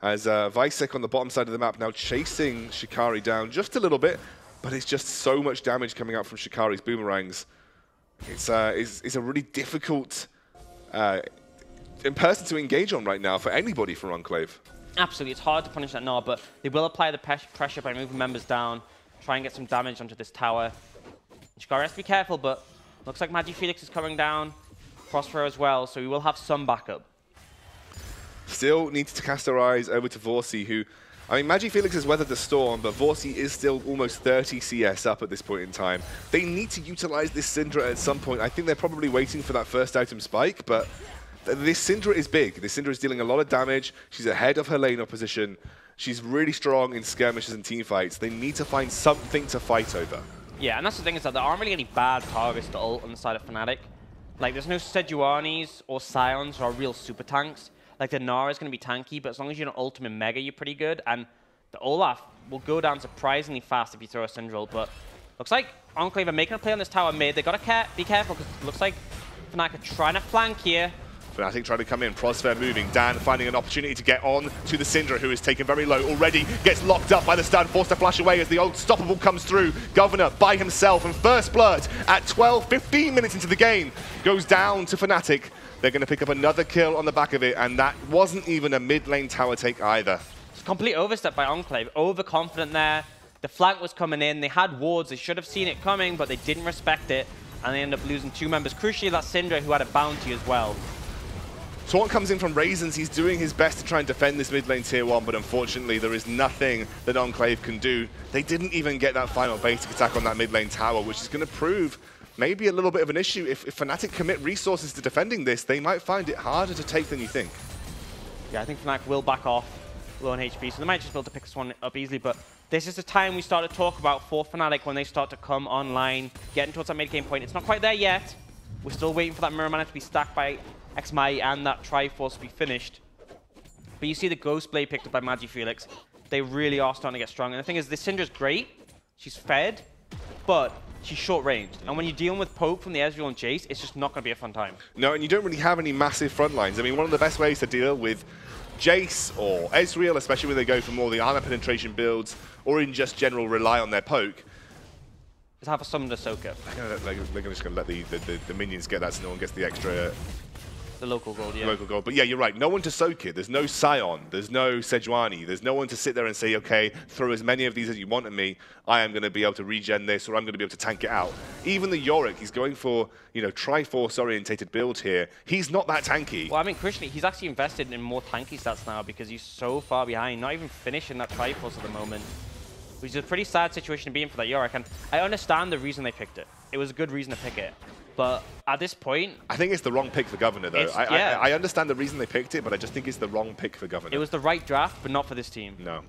as Visek on the bottom side of the map now chasing Shikari down just a little bit. But it's just so much damage coming out from Shikari's boomerangs. It's a really difficult person to engage on right now for anybody from Enclave. Absolutely, it's hard to punish that Gnar, but they will apply the pressure by moving members down, try and get some damage onto this tower. Shikari has to be careful, but looks like MagiFelix is coming down, Crossfire as well, so we will have some backup. Still needs to cast our eyes over to Vorsi, who... I mean, MagiFelix has weathered the storm, but Vorsi is still almost 30 CS up at this point in time. They need to utilize this Syndra at some point. I think they're probably waiting for that first item spike, but this Syndra is big. This Syndra is dealing a lot of damage. She's ahead of her lane opposition. She's really strong in skirmishes and team fights. They need to find something to fight over. Yeah, and that's the thing, is that there aren't really any bad targets to ult on the side of Fnatic. Like, there's no Sejuanis or Scions or real super tanks. Like, the Gnar is going to be tanky, but as long as you're an ultimate Mega, you're pretty good. And the Olaf will go down surprisingly fast if you throw a Syndra. But looks like Enclave are making a play on this tower mid. They got to be careful, because it looks like Fnatic are trying to flank here. Fnatic trying to come in, Prosper moving, Dan finding an opportunity to get on to the Syndra, who is taken very low already, gets locked up by the stun, forced to flash away as the unstoppable comes through. Governor by himself, and first blood at 15 minutes into the game goes down to Fnatic. They're going to pick up another kill on the back of it, and that wasn't even a mid lane tower take either. It's a complete overstep by Enclave, overconfident there. The flank was coming in, they had wards, they should have seen it coming, but they didn't respect it, and they end up losing 2 members. Crucially, that Syndra, who had a bounty as well. Taunt comes in from Raisins. He's doing his best to try and defend this mid lane tier 1, but unfortunately there is nothing that Enclave can do. They didn't even get that final basic attack on that mid lane tower, which is going to prove maybe a little bit of an issue. If Fnatic commit resources to defending this, they might find it harder to take than you think. Yeah, I think Fnatic will back off low on HP, so they might just be able to pick this one up easily, but this is the time we start to talk about for Fnatic when they start to come online, getting towards that mid game point. It's not quite there yet. We're still waiting for that mirror mana to be stacked by XMI and that Triforce to be finished. But you see the Ghost Blade picked up by MagiFelix. They really are starting to get strong. And the thing is, this Syndra's great. She's fed, but she's short-ranged. And when you're dealing with Poke from the Ezreal and Jace, it's just not going to be a fun time. No, and you don't really have any massive front lines. I mean, one of the best ways to deal with Jace or Ezreal, especially when they go for more the armor penetration builds, or in just general rely on their Poke, is have a summon to soak it. They're just going to let the minions get that so no one gets the extra... The local gold, yeah. Local gold. But yeah, you're right. No one to soak it. There's no Scion. There's no Sejuani. There's no one to sit there and say, okay, throw as many of these as you want at me. I am going to be able to regen this, or I'm going to be able to tank it out. Even the Yorick, he's going for, you know, Triforce-orientated build here. He's not that tanky. Well, I mean, crucially, he's actually invested in more tanky stats now because he's so far behind, not even finishing that Triforce at the moment. Which is a pretty sad situation to be in for that Yorick. And I understand the reason they picked it. It was a good reason to pick it. But at this point... I think it's the wrong pick for Governor, though. I understand the reason they picked it, but I just think it's the wrong pick for Governor. It was the right draft, but not for this team. No.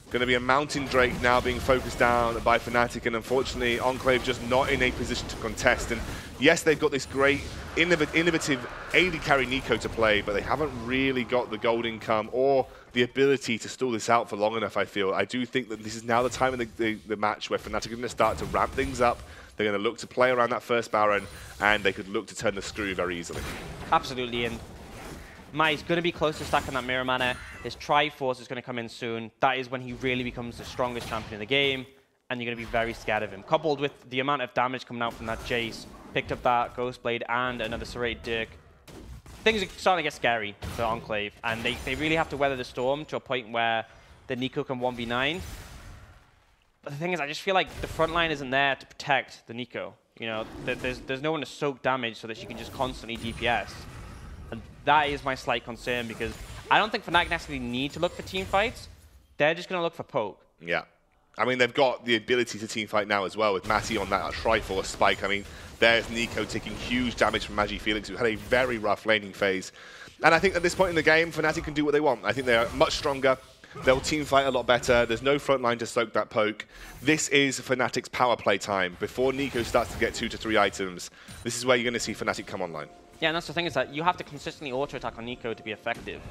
Going to be a Mountain Drake now being focused down by Fnatic, and unfortunately, Enclave just not in a position to contest. And yes, they've got this great, innovative AD carry Nico to play, but they haven't really got the gold income or the ability to stall this out for long enough, I feel. I do think that this is now the time in the match where Fnatic are going to start to ramp things up. They're going to look to play around that first Baron, and they could look to turn the screw very easily. Absolutely, and Mai's going to be close to stacking that mirror mana. His Triforce is going to come in soon. That is when he really becomes the strongest champion in the game, and you're going to be very scared of him. Coupled with the amount of damage coming out from that Jace, picked up that Ghostblade and another Serrated Dirk. Things are starting to get scary for Enclave, and they really have to weather the storm to a point where the Nico can 1v9. But the thing is, I just feel like the front line isn't there to protect the Nico. You know, there's no one to soak damage so that she can just constantly DPS. And that is my slight concern, because I don't think Fnatic necessarily need to look for team fights. They're just going to look for poke. Yeah. I mean, they've got the ability to team fight now as well with Matty on that Triforce spike. I mean, there's Nico taking huge damage from MagiFelix, who had a very rough laning phase. And I think at this point in the game, Fnatic can do what they want. I think they're much stronger. They'll team fight a lot better. There's no front line to soak that poke. This is Fnatic's power play time. Before Nico starts to get 2 to 3 items, this is where you're going to see Fnatic come online. Yeah, and that's the thing, is that you have to consistently auto-attack on Nico to be effective.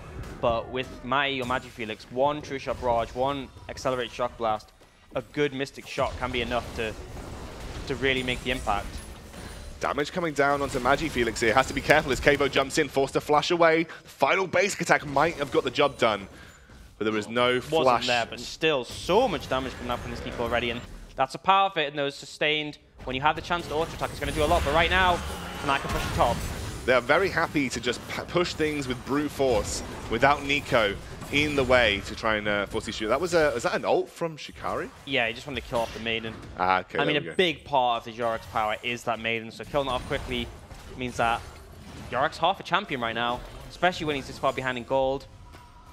But with Mai or MagiFelix, one True Shot Barrage, one Accelerate Shock Blast, a good Mystic Shot can be enough to really make the impact. Damage coming down onto MagiFelix here. Has to be careful as Kavo jumps in, forced to flash away. Final basic attack might have got the job done, but there was no flash. Wasn't there, but still so much damage coming up from this Nico already, and that's a power of it, and those sustained. When you have the chance to auto-attack, it's going to do a lot, but right now, Fnatic can push the top. They're very happy to just push things with brute force without Nico in the way to try and force issue. That was that an ult from Shikari? Yeah, he just wanted to kill off the Maiden. Okay, I mean, a big part of the Yorick's power is that Maiden, so killing it off quickly means that Yorick's half a champion right now, especially when he's this far behind in gold.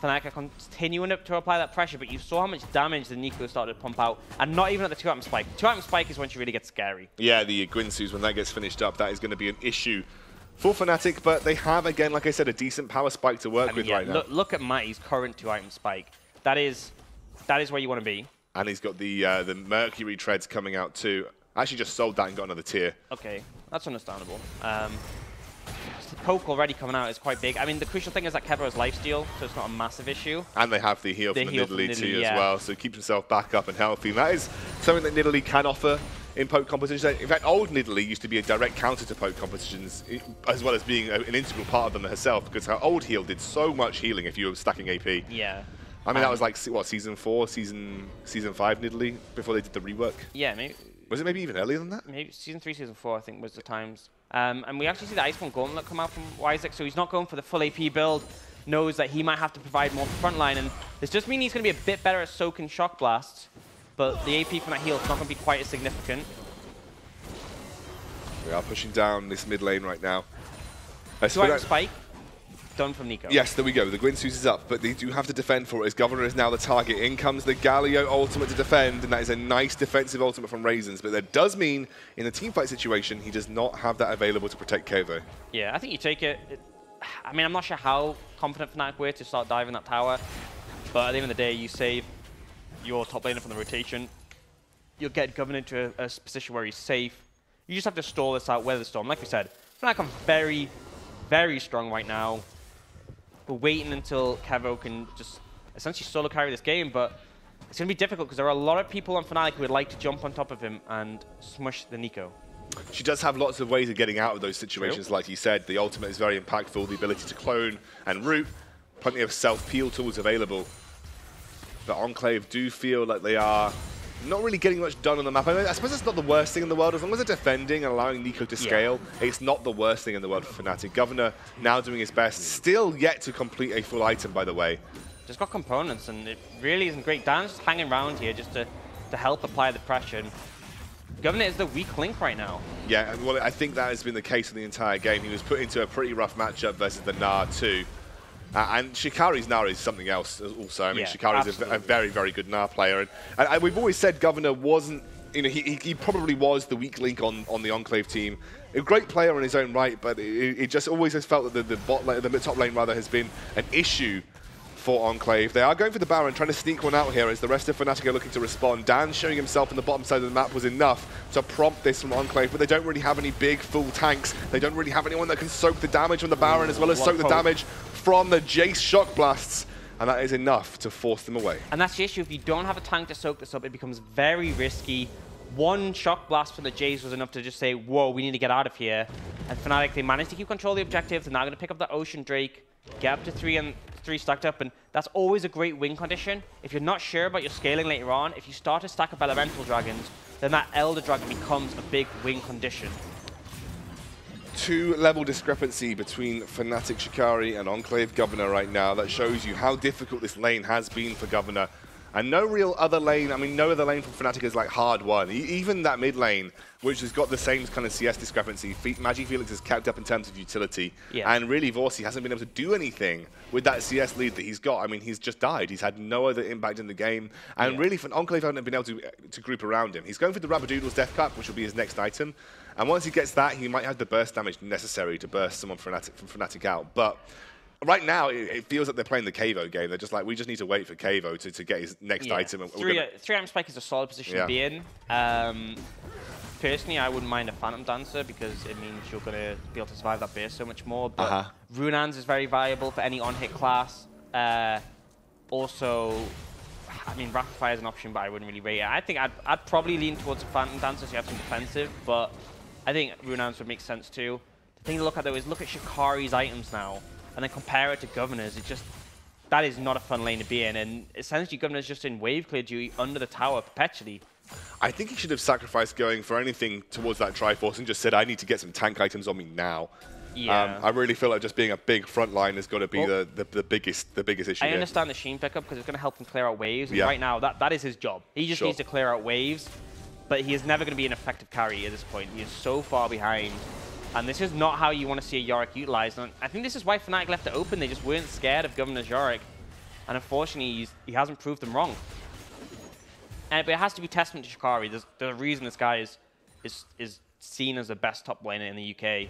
Fnatic are continuing to apply that pressure, but you saw how much damage the Nico started to pump out, and not even at the 2-item spike. 2-item spike is when she really gets scary. Yeah, the Gwynsu's, when that gets finished up, that is going to be an issue for Fnatic, but they have, again, like I said, a decent power spike to work with right now. Look at Matty's current 2-item spike. That is where you want to be. And he's got the Mercury treads coming out too. I actually just sold that and got another tier. Okay, that's understandable. The poke already coming out is quite big. I mean, the crucial thing is that Kevo has lifesteal, so it's not a massive issue. And they have the heal from the Nidalee too as well, so keeps himself back up and healthy. And that is something that Nidalee can offer in poke competitions. In fact, old Nidalee used to be a direct counter to poke competitions, as well as being an integral part of them herself, because her old heal did so much healing if you were stacking AP. Yeah. I mean, that was like, what, Season 4, Season 5 Nidalee, before they did the rework? Yeah, maybe. Was it maybe even earlier than that? Maybe Season 3, Season 4, I think, was the times. And we actually see the Iceborne Gauntlet come out from Isaac, so he's not going for the full AP build, knows that he might have to provide more front line, and this just means he's going to be a bit better at soaking Shock Blasts, but the AP from that heal is not going to be quite as significant. We are pushing down this mid lane right now. Two-item spike, done from Nico. Yes, there we go. The Gwynsu's is up, but they do have to defend for it, as Governor is now the target. In comes the Galio ultimate to defend, and that is a nice defensive ultimate from Raisins, but that does mean, in a teamfight situation, he does not have that available to protect Kevo. Yeah, I think you take it. I mean, I'm not sure how confident Fnatic were to start diving that tower, but at the end of the day, you save your top laner from the rotation. You'll get Governor into a position where he's safe. You just have to stall this out, weather the storm. Like we said, Fnatic are very, very strong right now. We're waiting until Kevo can just essentially solo carry this game, but it's going to be difficult because there are a lot of people on Fnatic who would like to jump on top of him and smush the Nico. She does have lots of ways of getting out of those situations, like you said. The ultimate is very impactful, the ability to clone and root, plenty of self-peel tools available. But Enclave do feel like they are not really getting much done on the map. I mean, I suppose it's not the worst thing in the world. As long as they're defending and allowing Nico to scale, it's not the worst thing in the world for Fnatic. Governor now doing his best. Still yet to complete a full item, by the way. Just got components, and it really isn't great. Dan's just hanging around here just to help apply the pressure. And Governor is the weak link right now. Yeah, well, I think that has been the case for the entire game. He was put into a pretty rough matchup versus the Gnar too. And Shikari's Gnar is something else also. I mean, Shikari's a very, very good Gnar player. And we've always said Governor wasn't, you know, he probably was the weak link on the Enclave team. A great player in his own right, but it just always has felt that the top lane rather has been an issue for Enclave. They are going for the Baron, trying to sneak one out here as the rest of Fnatic are looking to respond. Dan showing himself on the bottom side of the map was enough to prompt this from Enclave, but they don't really have any big full tanks. They don't really have anyone that can soak the damage from the Baron as well as soak the damage from the Jace Shock Blasts, and that is enough to force them away. And that's the issue. If you don't have a tank to soak this up, it becomes very risky. One Shock Blast from the Jace was enough to just say, whoa, we need to get out of here. And Fnatic, they managed to keep control of the objective. They're now going to pick up the Ocean Drake, get up to 3 and 3 stacked up, and that's always a great win condition. If you're not sure about your scaling later on, if you start to stack up Elemental Dragons, then that Elder Dragon becomes a big win condition. 2-level discrepancy between Fnatic Shikari and Enclave Governor right now. That shows you how difficult this lane has been for Governor. And no real other lane, I mean, no other lane from Fnatic is like hard won. Even that mid lane, which has got the same kind of CS discrepancy, Magic Felix has kept up in terms of utility. Yeah. And really, Vorsi hasn't been able to do anything with that CS lead that he's got. I mean, he's just died. He's had no other impact in the game. And really, Enclave haven't been able to group around him. He's going for the Rabadoodle's Death Cup, which will be his next item. And once he gets that, he might have the burst damage necessary to burst someone from Fnatic out. But right now, it feels like they're playing the Kavo game. They're just like, we just need to wait for Kavo to get his next item. And 3-item spike is a solid position to be in. Personally, I wouldn't mind a Phantom Dancer because it means you're going to be able to survive that burst so much more. But Runans is very viable for any on-hit class. Also, I mean, Rapid Fire is an option, but I wouldn't really rate it. I think I'd probably lean towards a Phantom Dancer so you have some defensive, but I think Runans would make sense too. The thing to look at though is look at Shikari's items now, and then compare it to Governor's. That is not a fun lane to be in, and essentially Governor's just in wave clear duty under the tower perpetually. I think he should have sacrificed going for anything towards that Triforce and just said, I need to get some tank items on me now. Yeah. I really feel like just being a big front line has got to be the biggest issue. I understand the Sheen pickup because it's going to help him clear out waves. And right now, that is his job. He just needs to clear out waves, but he is never going to be an effective carry at this point. He is so far behind. And this is not how you want to see a Yorick utilized. And I think this is why Fnatic left it open. They just weren't scared of Governor's Yorick. And unfortunately, he hasn't proved them wrong. But it has to be testament to Shikari. There's a reason this guy is seen as the best top laner in the UK.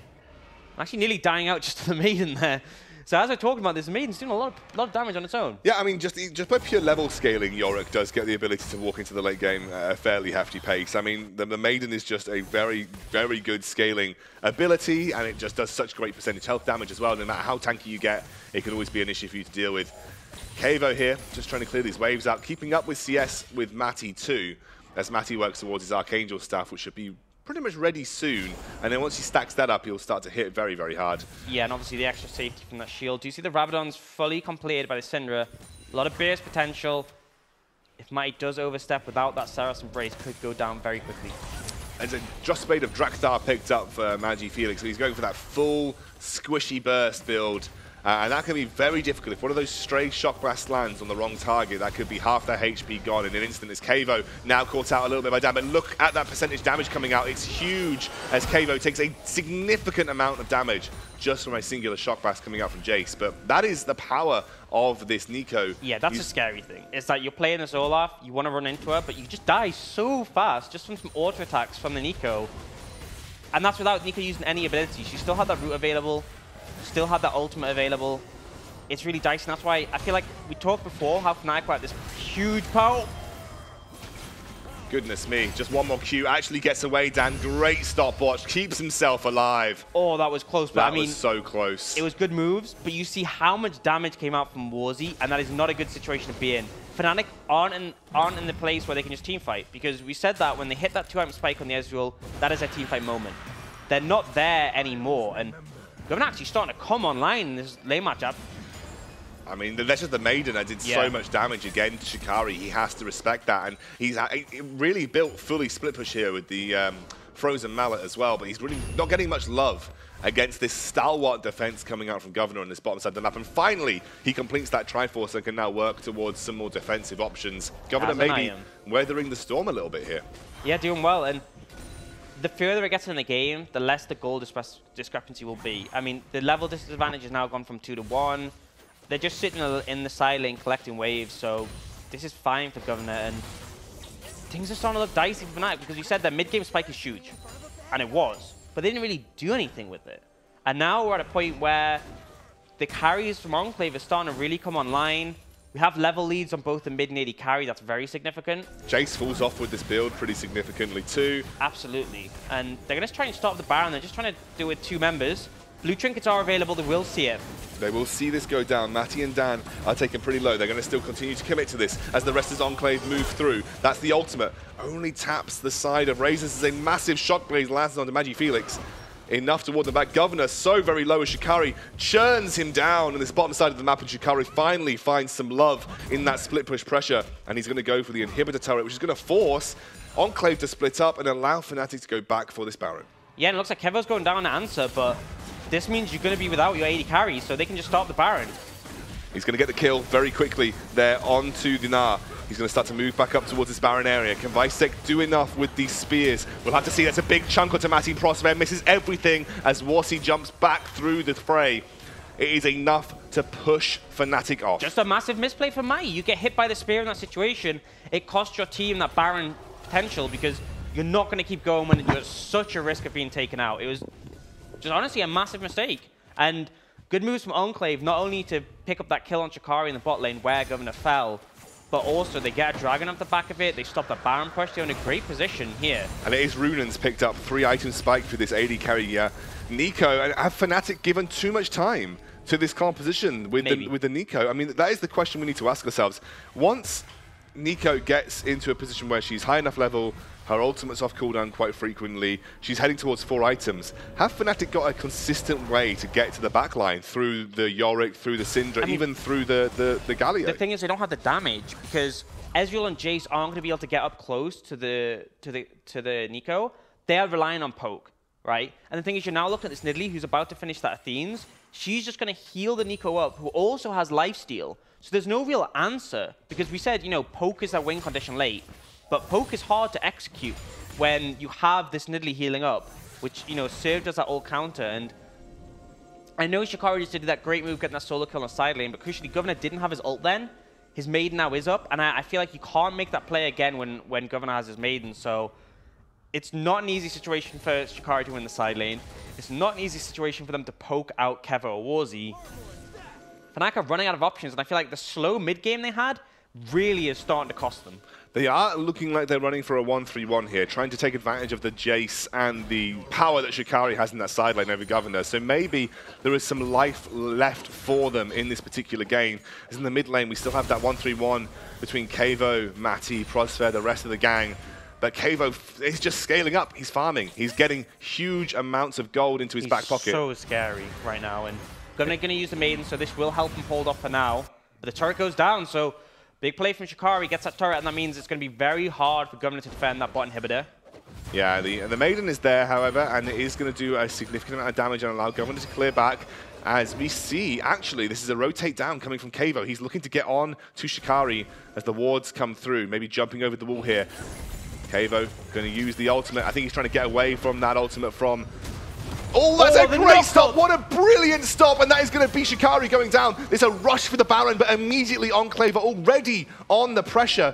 I'm actually nearly dying out just to the Maiden there. So as I talked about, this Maiden's doing a lot of damage on its own. Yeah, I mean, just by pure level scaling, Yorick does get the ability to walk into the late game at a fairly hefty pace. I mean, the Maiden is just a very, very good scaling ability, and it just does such great percentage health damage as well. No matter how tanky you get, it can always be an issue for you to deal with. Kavo here, just trying to clear these waves out, keeping up with CS with Matty too, as Matty works towards his Archangel staff, which should be pretty much ready soon. And then once he stacks that up, he'll start to hit very, very hard. Yeah, and obviously the extra safety from that shield. Do you see the Rabadon's fully completed by the Syndra? A lot of burst potential. If Matty does overstep without that Saros Embrace, could go down very quickly. There's a Just Spade of Drakstar picked up for Magi Felix, so he's going for that full squishy burst build. And that can be very difficult. If one of those stray shock blast lands on the wrong target, that could be half their HP gone in an instant. As Kavo now caught out a little bit by damage. Look at that percentage damage coming out. It's huge as Kavo takes a significant amount of damage just from a singular shock blast coming out from Jace. But that is the power of this Neeko. Yeah, that's a scary thing. It's that you're playing this Olaf, you want to run into her, but you just die so fast just from some auto attacks from the Neeko. And that's without Neeko using any ability. She still had that root available. Still had that ultimate available. It's really dicey, and that's why I feel like we talked before how Fnatic were at this huge power. Goodness me, just one more Q. Actually gets away, Dan. Great stopwatch. Keeps himself alive. Oh, that was close. But I mean, was so close. It was good moves, but you see how much damage came out from Warzy, and that is not a good situation to be in. Fnatic aren't in the place where they can just teamfight, because we said that when they hit that 2-item spike on the Ezreal, that is a teamfight moment. They're not there anymore, and Governor actually starting to come online in this lane matchup. I mean, the Legend of the Maiden did so much damage again to Shikari. He has to respect that. And he's really built fully split push here with the Frozen Mallet as well. But he's really not getting much love against this stalwart defense coming out from Governor on this bottom side of the map. And finally, he completes that Triforce and can now work towards some more defensive options. Governor maybe weathering the storm a little bit here. Yeah, doing well. And the further it gets in the game, the less the goal discrepancy will be. I mean, the level disadvantage has now gone from 2 to 1. They're just sitting in the side lane collecting waves, so this is fine for Governor. And things are starting to look dicey for Fnatic because you said that mid-game spike is huge, and it was, but they didn't really do anything with it. And now we're at a point where the carries from Enclave are starting to really come online. We have level leads on both the mid and AD carry. That's very significant. Jace falls off with this build pretty significantly too. Absolutely. And they're going to try and stop the Baron. They're just trying to do it with 2 members. Blue trinkets are available. They will see it. They will see this go down. Matty and Dan are taken pretty low. They're going to still continue to commit to this as the rest of Enclave move through. That's the ultimate. Only taps the side of Razors as a massive shock blaze lands onto Magi Felix. enough toward the back. Governor so very low as Shikari churns him down on this bottom side of the map, and Shikari finally finds some love in that split push pressure, and he's going to go for the inhibitor turret, which is going to force Enclave to split up and allow Fnatic to go back for this Baron. Yeah, and it looks like Kevo's going down to answer, but this means you're going to be without your AD carry, so they can just stop the Baron. He's going to get the kill very quickly there onto Dinar. He's going to start to move back up towards this Baron area. Can Vicek do enough with these spears? We'll have to see. That's a big chunk onto Mati. Prosper misses everything as Warsi jumps back through the fray. It is enough to push Fnatic off. Just a massive misplay from Mai. You get hit by the spear in that situation. It costs your team that Baron potential because you're not going to keep going when you're at such a risk of being taken out. It was just honestly a massive mistake. And good moves from Enclave, not only to pick up that kill on Shikari in the bot lane where Governor fell, but also they get a dragon off the back of it. They stop the Baron push. They're in a great position here. And it is Runan's picked up 3 item spike for this AD carry. Nico, and have Fnatic given too much time to this composition with the Nico? I mean, that is the question we need to ask ourselves. Once Nico gets into a position where she's high enough level, her ultimate's off cooldown quite frequently, she's heading towards 4 items. Have Fnatic got a consistent way to get to the backline through the Yorick, through the Syndra, even through the Galio? The thing is, they don't have the damage because Ezreal and Jace aren't going to be able to get up close to the Nico. They are relying on poke, right? And the thing is, you're now looking at this Nidalee who's about to finish that Athene's. She's just going to heal the Nico up, who also has lifesteal. So there's no real answer because we said, you know, poke is a win condition late. But poke is hard to execute when you have this Nidalee healing up, which, you know, served as that ult counter. And I know Shikari just did that great move getting that solo kill on the side lane, but crucially, Governor didn't have his ult then. His Maiden now is up, and I feel like you can't make that play again when Governor has his Maiden. So it's not an easy situation for Shikari to win the side lane. It's not an easy situation for them to poke out Kevo or Warzy. Fnatic are running out of options, and I feel like the slow mid game they had really is starting to cost them. They are looking like they're running for a 1-3-1 here, trying to take advantage of the Jace and the power that Shikari has in that side lane over Governor. So maybe there is some life left for them in this particular game. As in the mid lane, we still have that 1-3-1 between Kevo, Mati, Prosper, the rest of the gang. But Kevo is just scaling up. He's farming. He's getting huge amounts of gold into his back pocket. So scary right now. And Governor going to use the Maiden, so this will help him hold off for now. But the turret goes down, so big play from Shikari, gets that turret, and that means it's going to be very hard for Governor to defend that bot inhibitor. Yeah, the Maiden is there, however, and it is going to do a significant amount of damage and allow Governor to clear back. As we see, actually, this is a rotate down coming from Kevo. He's looking to get on to Shikari as the wards come through, maybe jumping over the wall here. Kevo going to use the ultimate. I think he's trying to get away from that ultimate from... Oh, that's a great stop. What a brilliant stop. And that is going to be Shikari going down. There's a rush for the Baron, but immediately Enclave are already on the pressure.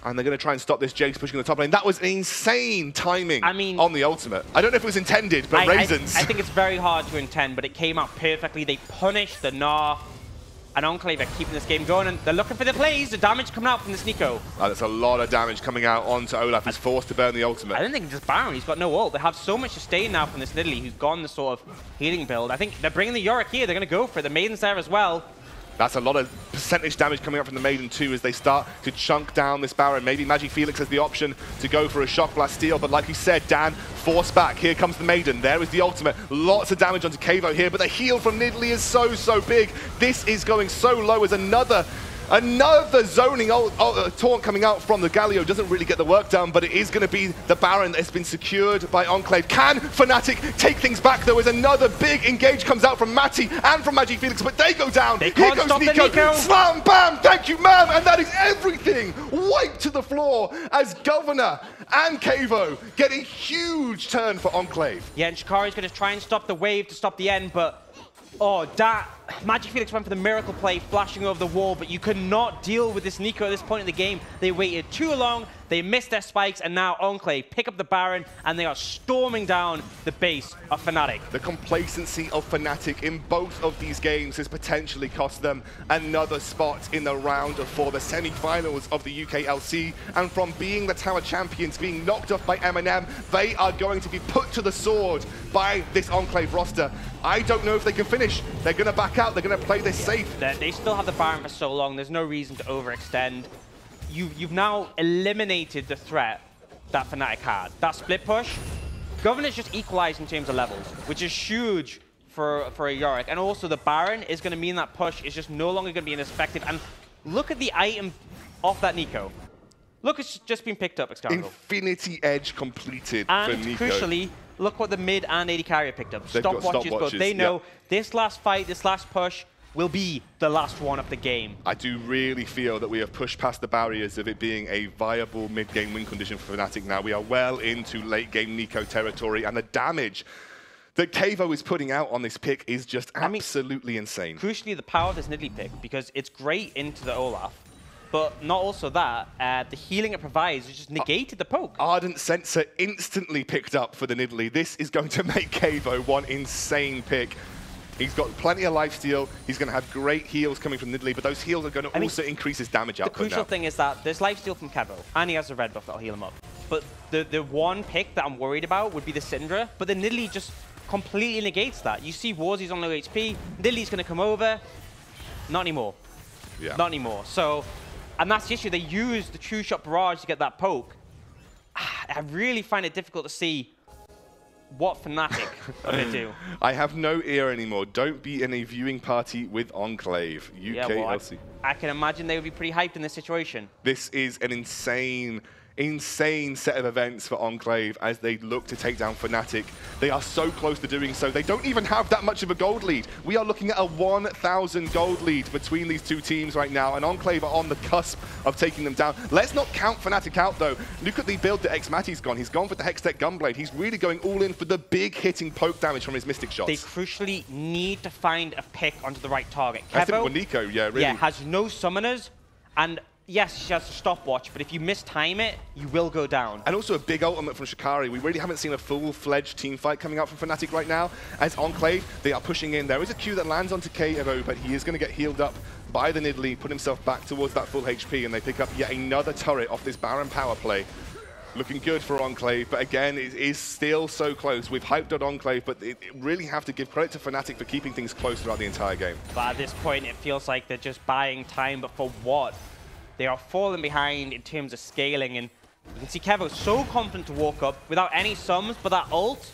And they're going to try and stop this Jace pushing the top lane. That was insane timing on the ultimate. I don't know if it was intended, but raisins. I think it's very hard to intend, but it came out perfectly. They punished the Gnar. And Enclave are keeping this game going, and they're looking for the plays. The damage coming out from this Nico. Oh, that's a lot of damage coming out onto Olaf. He's forced to burn the ultimate. I don't think it's just Baron. He's got no ult. They have so much sustain now from this Nidalee, who's gone the sort of healing build. I think they're bringing the Yorick here. They're going to go for it. The Maiden's there as well. That's a lot of percentage damage coming up from the Maiden too as they start to chunk down this Baron. Maybe Magic Felix has the option to go for a Shock Blast steal, but like you said, Dan, force back. Here comes the Maiden. There is the ultimate. Lots of damage onto Kevo here, but the heal from Nidalee is so big. This is going so low as another zoning taunt coming out from the Galio. Doesn't really get the work done, but it is going to be the Baron that has been secured by Enclave. Can Fnatic take things back, though, as another big engage comes out from Mati and from Magic Felix, but they go down. Here goes Nico. Slam, bam, thank you, ma'am. And that is everything wiped to the floor as Governor and Kevo get a huge turn for Enclave. Yeah, and Shikari's going to try and stop the wave to stop the end, but oh, that Magic Felix went for the miracle play, flashing over the wall, but you could not deal with this Nico at this point in the game. They waited too long, they missed their spikes, and now Enclave pick up the Baron, and they are storming down the base of Fnatic. The complacency of Fnatic in both of these games has potentially cost them another spot in the round for the semi-finals of the UKLC, and from being the Tower Champions, being knocked off by M&M, they are going to be put to the sword by this Enclave roster. I don't know if they can finish. They're going to back out. They're going to play this safe. They still have the Baron for so long. There's no reason to overextend. You've now eliminated the threat that Fnatic had. That split push, Governance just equalized in terms of levels, which is huge for a Yorick. And also the Baron is going to mean that push is just no longer going to be as effective. And look at the item off that Nico. Look, it's just been picked up, Excargo. Infinity Edge completed and for Nico. Crucially, look what the mid and AD carrier picked up. Stopwatches, but they know this last fight, this last push will be the last one of the game. I do really feel that we have pushed past the barriers of it being a viable mid-game win condition for Fnatic now. We are well into late-game Nico territory, and the damage that Kavo is putting out on this pick is just absolutely insane. Crucially, the power of this Nidalee pick, because it's great into the Olaf, but not also that, the healing it provides is just negated the poke. Ardent Sensor instantly picked up for the Nidalee. This is going to make Kavo one insane pick. He's got plenty of lifesteal. He's going to have great heals coming from Nidalee, but those heals are going to also increase his damage output. The crucial thing is that there's lifesteal from Kavo, and he has a red buff that'll heal him up. But the one pick that I'm worried about would be the Syndra, but the Nidalee just completely negates that. You see Warzy's on low HP, Nidalee's going to come over. Not anymore. Yeah. Not anymore. So, and that's the issue. They use the True Shot Barrage to get that poke. I really find it difficult to see what Fnatic are going to do. I have no ear anymore. Don't be in a viewing party with Enclave, UKLC. Yeah, well, I can imagine they would be pretty hyped in this situation. This is an insane set of events for Enclave as they look to take down Fnatic. They are so close to doing so. They don't even have that much of a gold lead. We are looking at a 1,000 gold lead between these two teams right now, and Enclave are on the cusp of taking them down. Let's not count Fnatic out, though. Look at the build that Xmati's gone. He's gone for the Hextech Gunblade. He's really going all in for the big hitting poke damage from his Mystic shots. They crucially need to find a pick onto the right target. I think with Nico, yeah, really. Yeah, has no summoners, and yes, she has a stopwatch, but if you mistime it, you will go down. And also a big ultimate from Shikari. We really haven't seen a full-fledged team fight coming out from Fnatic right now. As Enclave, they are pushing in. There is a Q that lands onto Kavo, but he is going to get healed up by the Nidalee, put himself back towards that full HP, and they pick up yet another turret off this Baron power play. Looking good for Enclave, but again, it is still so close. We've hyped on Enclave, but it really have to give credit to Fnatic for keeping things close throughout the entire game. But at this point, it feels like they're just buying time, but for what? They are falling behind in terms of scaling, and you can see Kevo so confident to walk up without any sums, but that ult.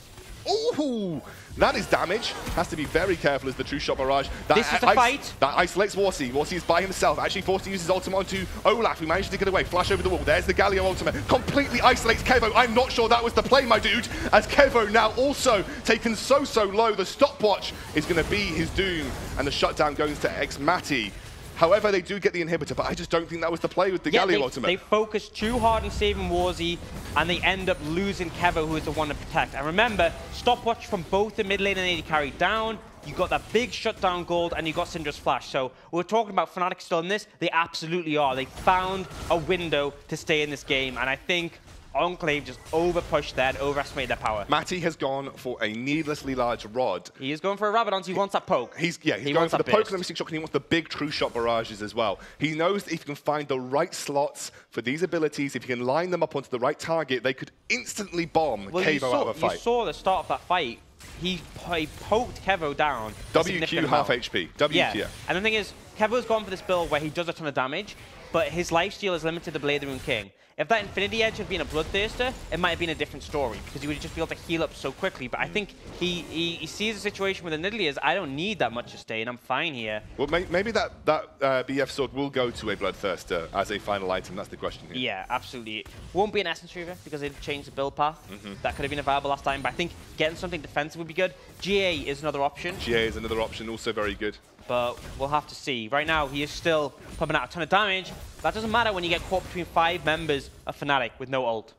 Ooh, that is damage. Has to be very careful as the True Shot Barrage. This is a fight. That isolates Warzy. Warzy is by himself, actually forced to use his ultimate onto Olaf, who managed to get away. Flash over the wall. There's the Galio ultimate. Completely isolates Kevo. I'm not sure that was the play, my dude, as Kevo now also taken so low. The stopwatch is going to be his doom, and the shutdown goes to Xmati. However, they do get the inhibitor, but I just don't think that was the play with the Galio ultimate. They focus too hard on saving Warzy, and they end up losing Kevo, who is the one to protect. And remember, stopwatch from both the mid lane and AD carry down. You got that big shutdown gold, and you got Syndra's flash. So we're talking about Fnatic still in this. They absolutely are. They found a window to stay in this game, and I think Enclave just over-pushed there and overestimated their power. Matty has gone for a needlessly large rod. He is going for a Rabadon, so he wants that poke. He's going for the poke and the Mystic Shot, and he wants the big True Shot barrages as well. He knows that if he can find the right slots for these abilities, if he can line them up onto the right target, they could instantly bomb Kevo out of a fight. You saw the start of that fight. He poked Kevo down. WQ half HP. WQ. Yeah. And the thing is, Kevo's gone for this build where he does a ton of damage, but his lifesteal is limited to Blade of the Rune King. If that Infinity Edge had been a Bloodthirster, it might have been a different story, because he would just be able to heal up so quickly. But I think he sees the situation with the Nidalee as, I don't need that much sustain, I'm fine here. Well, maybe that BF sword will go to a Bloodthirster as a final item, that's the question here. Yeah, absolutely. It won't be an Essence Reaver, because they've changed the build path. That could have been available last time, but I think getting something defensive would be good. GA is another option. GA is another option, also very good. But we'll have to see. Right now, he is still pumping out a ton of damage. That doesn't matter when you get caught between 5 members of Fnatic with no ult.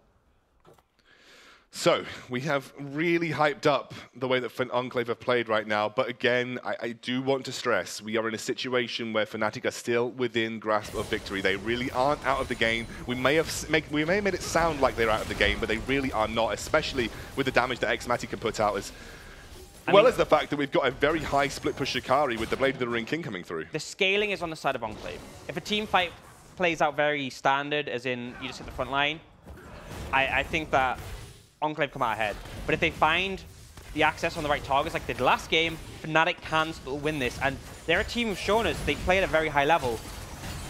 So, we have really hyped up the way that Enclave have played right now, but again, I do want to stress, we are in a situation where Fnatic are still within grasp of victory. They really aren't out of the game. We may have made it sound like they're out of the game, but they really are not, especially with the damage that Xmati can put out as as the fact that we've got a very high split push Shikari with the Blade of the Rune King coming through. The scaling is on the side of Enclave. If a team fight plays out very standard, as in you just hit the front line, I think that Enclave come out ahead. But if they find the access on the right targets like they did last game, Fnatic can still win this. And they're a team who've shown us they play at a very high level.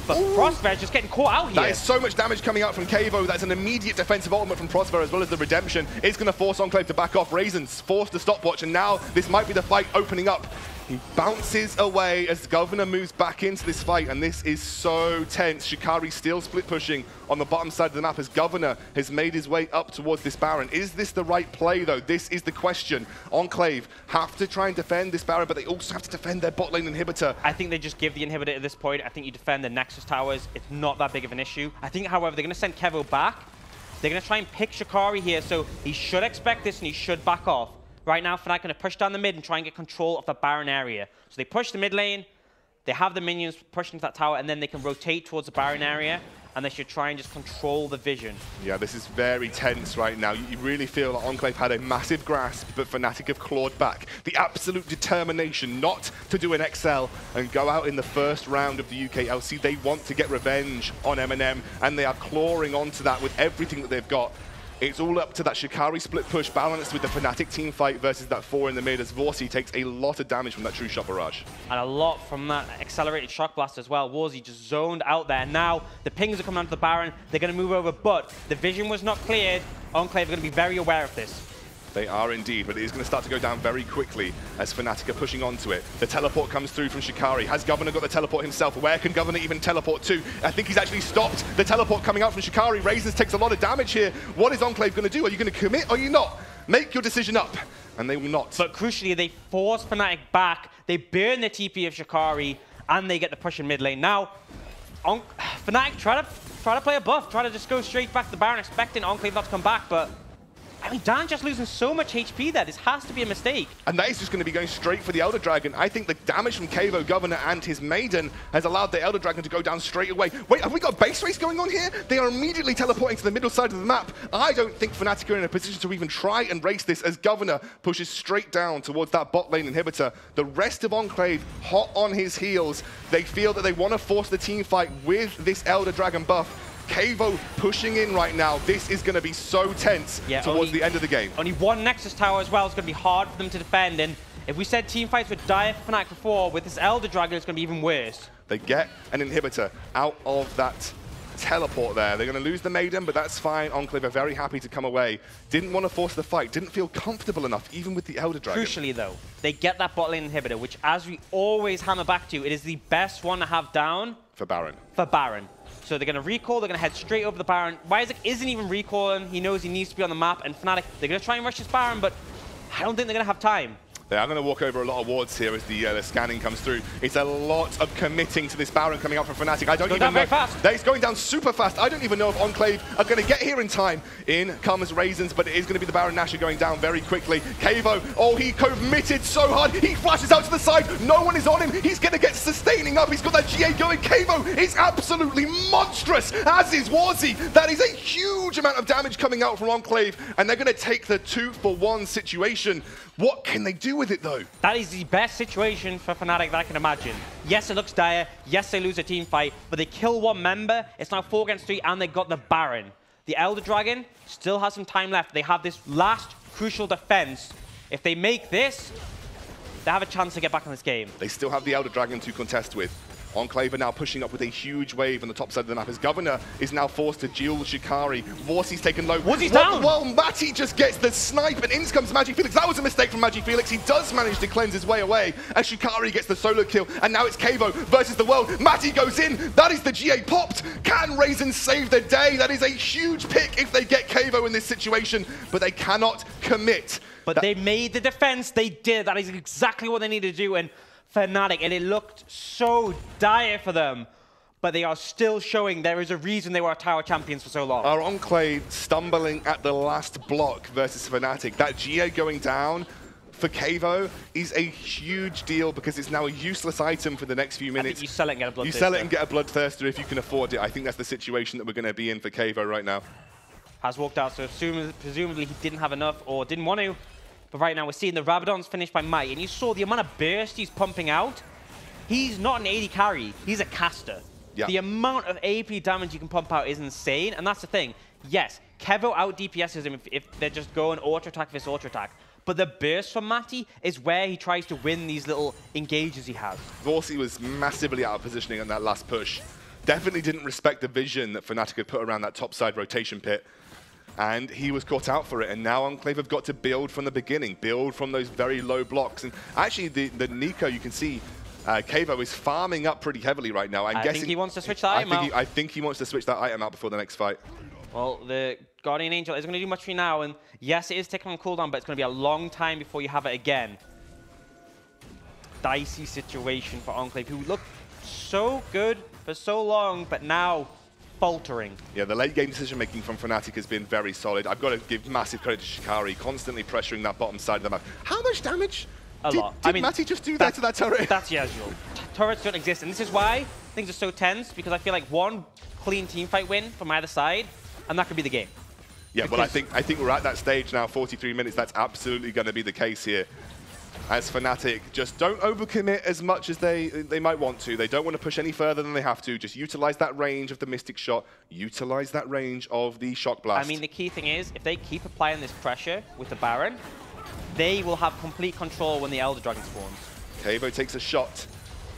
But Prosper's just getting caught out here. That is so much damage coming out from Kavo. That's an immediate defensive ultimate from Prosper as well as the redemption. It's going to force Enclave to back off. Raisins forced the stopwatch, and now this might be the fight opening up. He bounces away as Governor moves back into this fight, and this is so tense. Shikari still split pushing on the bottom side of the map as Governor has made his way up towards this Baron. Is this the right play, though? This is the question. Enclave have to try and defend this Baron, but they also have to defend their bot lane inhibitor. I think they just give the inhibitor at this point. I think you defend the Nexus towers. It's not that big of an issue. I think, however, they're going to send Kevo back. They're going to try and pick Shikari here, so he should expect this and he should back off. Right now, Fnatic going to push down the mid and try and get control of the Baron area. So they push the mid lane, they have the minions push into that tower, and then they can rotate towards the Baron area, and they should try and just control the vision. Yeah, this is very tense right now. You really feel that Enclave had a massive grasp, but Fnatic have clawed back. The absolute determination not to do an XL and go out in the first round of the UKLC. They want to get revenge on M&M, and they are clawing onto that with everything that they've got. It's all up to that Shikari split push balanced with the Fnatic team fight versus that 4 in the mid as Vorsey takes a lot of damage from that true shot barrage. And a lot from that accelerated shock blast as well. Vorsey just zoned out there. Now the pings are coming onto the Baron. They're going to move over, but the vision was not cleared. Enclave are going to be very aware of this. They are indeed, but it is going to start to go down very quickly as Fnatic are pushing onto it. The teleport comes through from Shikari. Has Governor got the teleport himself? Where can Governor even teleport to? I think he's actually stopped the teleport coming out from Shikari. Raisins takes a lot of damage here. What is Enclave going to do? Are you going to commit or are you not? Make your decision up. And they will not. But crucially, they force Fnatic back. They burn the TP of Shikari, and they get the push in mid lane. Now, Fnatic try to play a buff, try to just go straight back to the Baron, expecting Enclave not to come back, but I mean, Dan just losing so much HP there. This has to be a mistake. And that is just going to be going straight for the Elder Dragon. I think the damage from Kavo, Governor, and his Maiden has allowed the Elder Dragon to go down straight away. Wait, have we got base race going on here? They are immediately teleporting to the middle side of the map. I don't think Fnatic are in a position to even try and race this as Governor pushes straight down towards that bot lane inhibitor. The rest of Enclave hot on his heels. They feel that they want to force the team fight with this Elder Dragon buff. Kavo pushing in right now. This is going to be so tense towards the end of the game. Only one Nexus tower as well. It's going to be hard for them to defend. And if we said team fights were dire for Fnatic before, with this Elder Dragon, it's going to be even worse. They get an inhibitor out of that teleport there. They're going to lose the Maiden, but that's fine. Enclave are very happy to come away. Didn't want to force the fight. Didn't feel comfortable enough, even with the Elder Dragon. Crucially, though, they get that bot lane inhibitor, which, as we always hammer back to, it is the best one to have down. For Baron. For Baron. So they're going to recall, they're going to head straight over the Baron. Isaac isn't even recalling, he knows he needs to be on the map, and Fnatic, they're going to try and rush this Baron, but I don't think they're going to have time. They are going to walk over a lot of wards here as the scanning comes through. It's a lot of committing to this Baron coming out from Fnatic. I don't even know. Very fast. He's going down super fast. I don't even know if Enclave are going to get here in time. In comes Raisins, but it is going to be the Baron Nashor going down very quickly. Kavo, oh, he committed so hard. He flashes out to the side. No one is on him. He's going to get sustaining up. He's got that GA going. Kavo is absolutely monstrous, as is Warzy. That is a huge amount of damage coming out from Enclave, and they're going to take the 2-for-1 situation. What can they do with it, though? That is the best situation for Fnatic that I can imagine. Yes, it looks dire. Yes, they lose a team fight, but they kill one member. It's now 4 against 3, and they got the Baron. The Elder Dragon still has some time left. They have this last crucial defense. If they make this, they have a chance to get back in this game. They still have the Elder Dragon to contest with. Enclave are now pushing up with a huge wave on the top side of the map as Governor is now forced to duel Shikari. Vorsey's taken low. Woody's down! Well, Matty just gets the snipe, and in comes Magifelix. That was a mistake from Magifelix. He does manage to cleanse his way away as Shikari gets the solo kill, and now it's Kavo versus the world. Matty goes in. That is the GA popped. Can Raisins save the day? That is a huge pick if they get Kavo in this situation, but they cannot commit. But they made the defense. They did. That is exactly what they needed to do, and Fnatic, and it looked so dire for them, but they are still showing there is a reason they were tower champions for so long. Our Enclave stumbling at the last block versus Fnatic. That GA going down for Kavo is a huge deal because it's now a useless item for the next few minutes. I think you sell it and get a bloodthirster. You sell it and get a bloodthirster if you can afford it. I think that's the situation that we're going to be in for Kavo right now. Has walked out, so presumably he didn't have enough or didn't want to. But right now we're seeing the Rabadon's finished by Might, and you saw the amount of burst he's pumping out. He's not an AD carry, he's a caster. Yeah. The amount of AP damage you can pump out is insane, and that's the thing. Yes, Kevo out DPSs him if they're just going auto attack versus auto attack. But the burst from Matty is where he tries to win these little engages he has. Vorsey was massively out of positioning on that last push. definitely didn't respect the vision that Fnatic had put around that topside rotation pit. And he was caught out for it. And now Enclave have got to build from the beginning, build from those very low blocks. And actually, the Nico, you can see, Kavo is farming up pretty heavily right now. I think he wants to switch that item out. I think he wants to switch that item out before the next fight. Well, the Guardian Angel isn't going to do much for you now. And yes, it is taking on cooldown, but it's going to be a long time before you have it again. Dicey situation for Enclave, who looked so good for so long, but now faltering. Yeah, the late game decision making from Fnatic has been very solid. I've got to give massive credit to Shikari, constantly pressuring that bottom side of the map. How much damage did Matty just do there to that turret? That's usual. Turrets don't exist, and this is why things are so tense, because I feel like one clean teamfight win from either side, and that could be the game. Yeah, well, I think we're at that stage now, 43 minutes. That's absolutely going to be the case here. As Fnatic just don't overcommit as much as they might want to. They don't want to push any further than they have to. Just utilize that range of the Mystic Shot, utilize that range of the Shock Blast. I mean, the key thing is, if they keep applying this pressure with the Baron, they will have complete control when the Elder Dragon spawns. Kavo takes a shot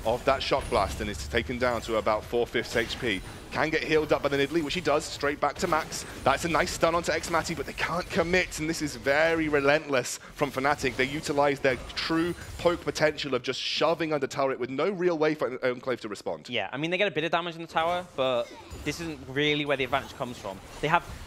of that Shock Blast and is taken down to about 4/5 HP. Can get healed up by the Nidalee, which he does, straight back to max. That's a nice stun onto Xmati, but they can't commit, and this is very relentless from Fnatic. They utilize their true poke potential of just shoving under turret with no real way for Enclave to respond. Yeah, I mean, they get a bit of damage in the tower, but this isn't really where the advantage comes from.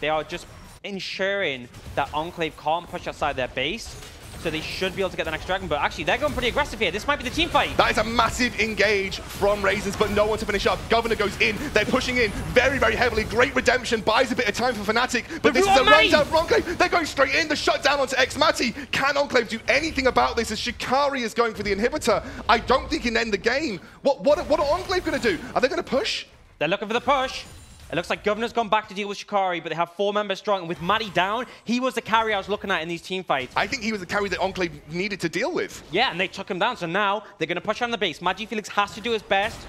They are just ensuring that Enclave can't push outside their base, so they should be able to get the next dragon. But actually, they're going pretty aggressive here. This might be the team fight. That is a massive engage from Razors, but no one to finish up. Governor goes in. They're pushing in very, very heavily. Great redemption. Buys a bit of time for Fnatic. But this is a run down for Enclave. They're going straight in. The shutdown onto Xmati. Can Enclave do anything about this as Shikari is going for the inhibitor? I don't think he can end the game. What are Enclave going to do? Are they going to push? They're looking for the push. It looks like Governor's gone back to deal with Shikari, but they have 4 members strong. And with Matty down, he was the carry I was looking at in these team fights. I think he was the carry that Enclave needed to deal with. Yeah, and they took him down. So now they're going to push on the base. Magi Felix has to do his best.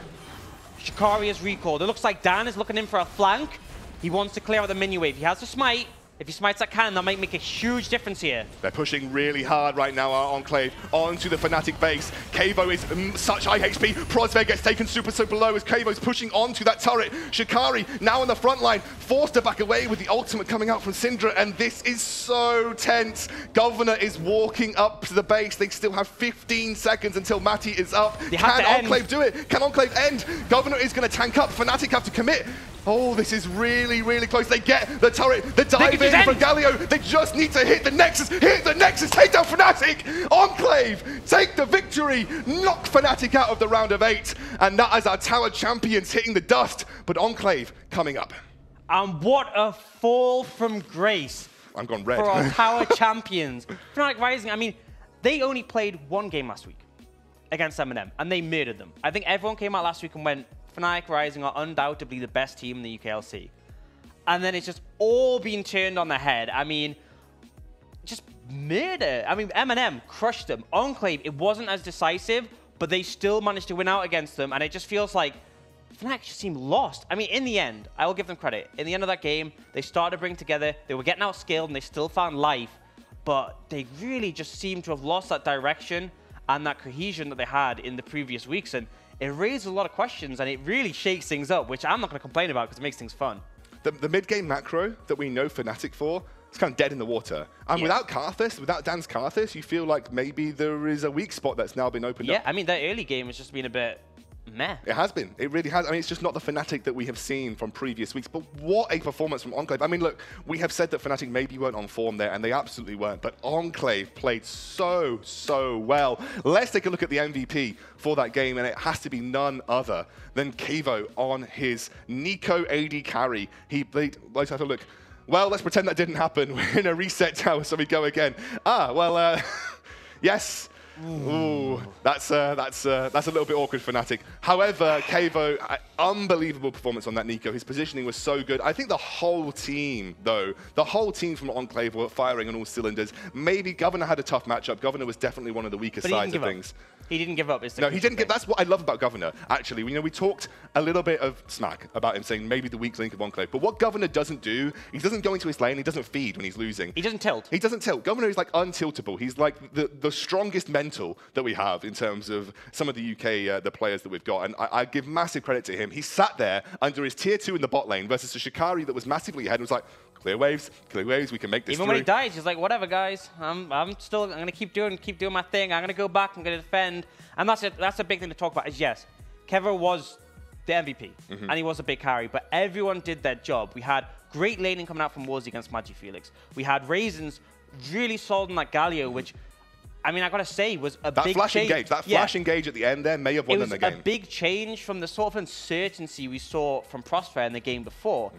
Shikari is recalled. It looks like Dan is looking in for a flank. He wants to clear out the minion wave. He has to smite. If he smites that cannon, that might make a huge difference here. They're pushing really hard right now, our Enclave, onto the Fnatic base. Kavo is such high HP. Prosver gets taken super, super low as Kavo's pushing onto that turret. Shikari now on the front line, forced to back away with the ultimate coming out from Syndra, and this is so tense. Governor is walking up to the base. They still have 15 seconds until Matty is up. Can Enclave do it? Can Enclave end? Governor is going to tank up. Fnatic have to commit. Oh, this is really, really close. They get the turret, the dive in from Galio. They just need to hit the Nexus, take down Fnatic. Enclave, take the victory, knock Fnatic out of the round of 8. And that is our tower champions hitting the dust, but Enclave coming up. And what a fall from grace. I'm gone red. For our tower champions. Fnatic Rising, I mean, they only played 1 game last week against M&M, and they murdered them. I think everyone came out last week and went, Fnatic Rising are undoubtedly the best team in the UKLC. And then it's just all been turned on their head. I mean, just murder. I mean, M&M crushed them. Enclave, it wasn't as decisive, but they still managed to win out against them. And it just feels like Fnatic just seemed lost. I mean, in the end, I will give them credit. In the end of that game, they started to bring together. They were getting outskilled, and they still found life. But they really just seemed to have lost that direction and that cohesion that they had in the previous weeks. And it raises a lot of questions, and it really shakes things up, which I'm not going to complain about because it makes things fun. The mid-game macro that we know Fnatic for, it's kind of dead in the water. And without Karthus, without Dan's Karthus, you feel like maybe there is a weak spot that's now been opened up. Yeah, I mean, that early game has just been a bit meh. It has been. It really has. I mean, it's just not the Fnatic that we have seen from previous weeks. But what a performance from Enclave. I mean, look, we have said that Fnatic maybe weren't on form there, and they absolutely weren't. But Enclave played so, so well. Let's take a look at the MVP for that game, and it has to be none other than Kavo on his Nico AD carry. He played, let's have a look. Well, let's pretend that didn't happen. We're in a reset tower, so we go again. Yes. Ooh, that's a little bit awkward for Fnatic. However, Kavo, unbelievable performance on that Nico. His positioning was so good. I think the whole team, though, the whole team from Enclave were firing on all cylinders. Maybe Governor had a tough matchup. Governor was definitely one of the weaker sides of things. He He didn't give up. No, he didn't give. That's what I love about Governor. Actually, we talked a little bit of smack about him saying maybe the weak link of Enclave. But what Governor doesn't do, he doesn't go into his lane. He doesn't feed when he's losing. He doesn't tilt. He doesn't tilt. Governor is like untiltable. He's like the strongest mental that we have in terms of some of the UK the players that we've got. And I give massive credit to him. He sat there under his tier 2 in the bot lane versus a Shikari that was massively ahead and was like, clear waves, we can make this Even through. when he dies, he's like, whatever, guys. I'm going to keep doing my thing. I'm going to go back. I'm going to defend. And that's a big thing to talk about is, yes, Kevo was the MVP, and he was a big carry, but everyone did their job. We had great laning coming out from Warzy against Magi Felix. We had Raisins really solid on that Galio, which, I mean, I got to say, was a big change. That flash engage at the end there may have won them the game. It was a big change from the sort of uncertainty we saw from Prospera in the game before.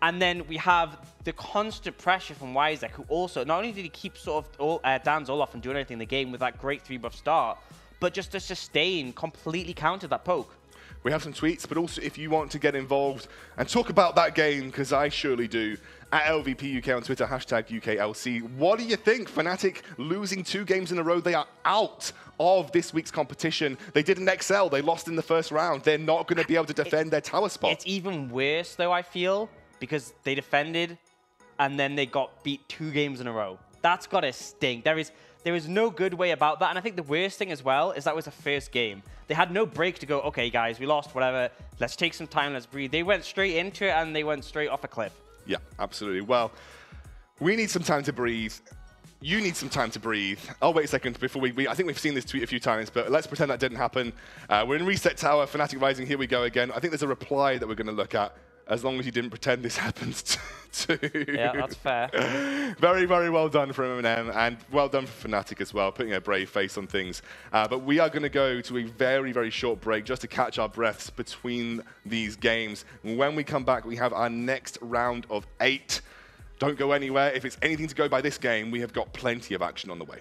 And then we have the constant pressure from Wisek, who also, not only did he keep sort of Dan's Olaf from doing anything in the game with that great 3-buff start, but just to sustain, completely countered that poke. We have some tweets, but also if you want to get involved and talk about that game, because I surely do, at LVP UK on Twitter, hashtag UKLC. What do you think? Fnatic losing 2 games in a row. They are out of this week's competition. They didn't excel. They lost in the first round. They're not going to be able to defend their tower spot. It's even worse, though, I feel, because they defended and then they got beat 2 games in a row. That's got to stink. There is no good way about that. And I think the worst thing as well is that was the first game. They had no break to go, okay, guys, we lost, whatever. Let's take some time, let's breathe. They went straight into it and they went straight off a cliff. Yeah, absolutely. Well, we need some time to breathe. You need some time to breathe. Oh, wait a second before I think we've seen this tweet a few times, but let's pretend that didn't happen. We're in Reset Tower, Fnatic Rising, here we go again. I think there's a reply that we're going to look at, as long as you didn't pretend this happens too. Yeah, that's fair. Very, very well done from M&M, and well done for Fnatic as well, putting a brave face on things. But we are going to go to a very, very short break just to catch our breaths between these games. When we come back, we have our next round of 8. Don't go anywhere. If it's anything to go by this game, we have got plenty of action on the way.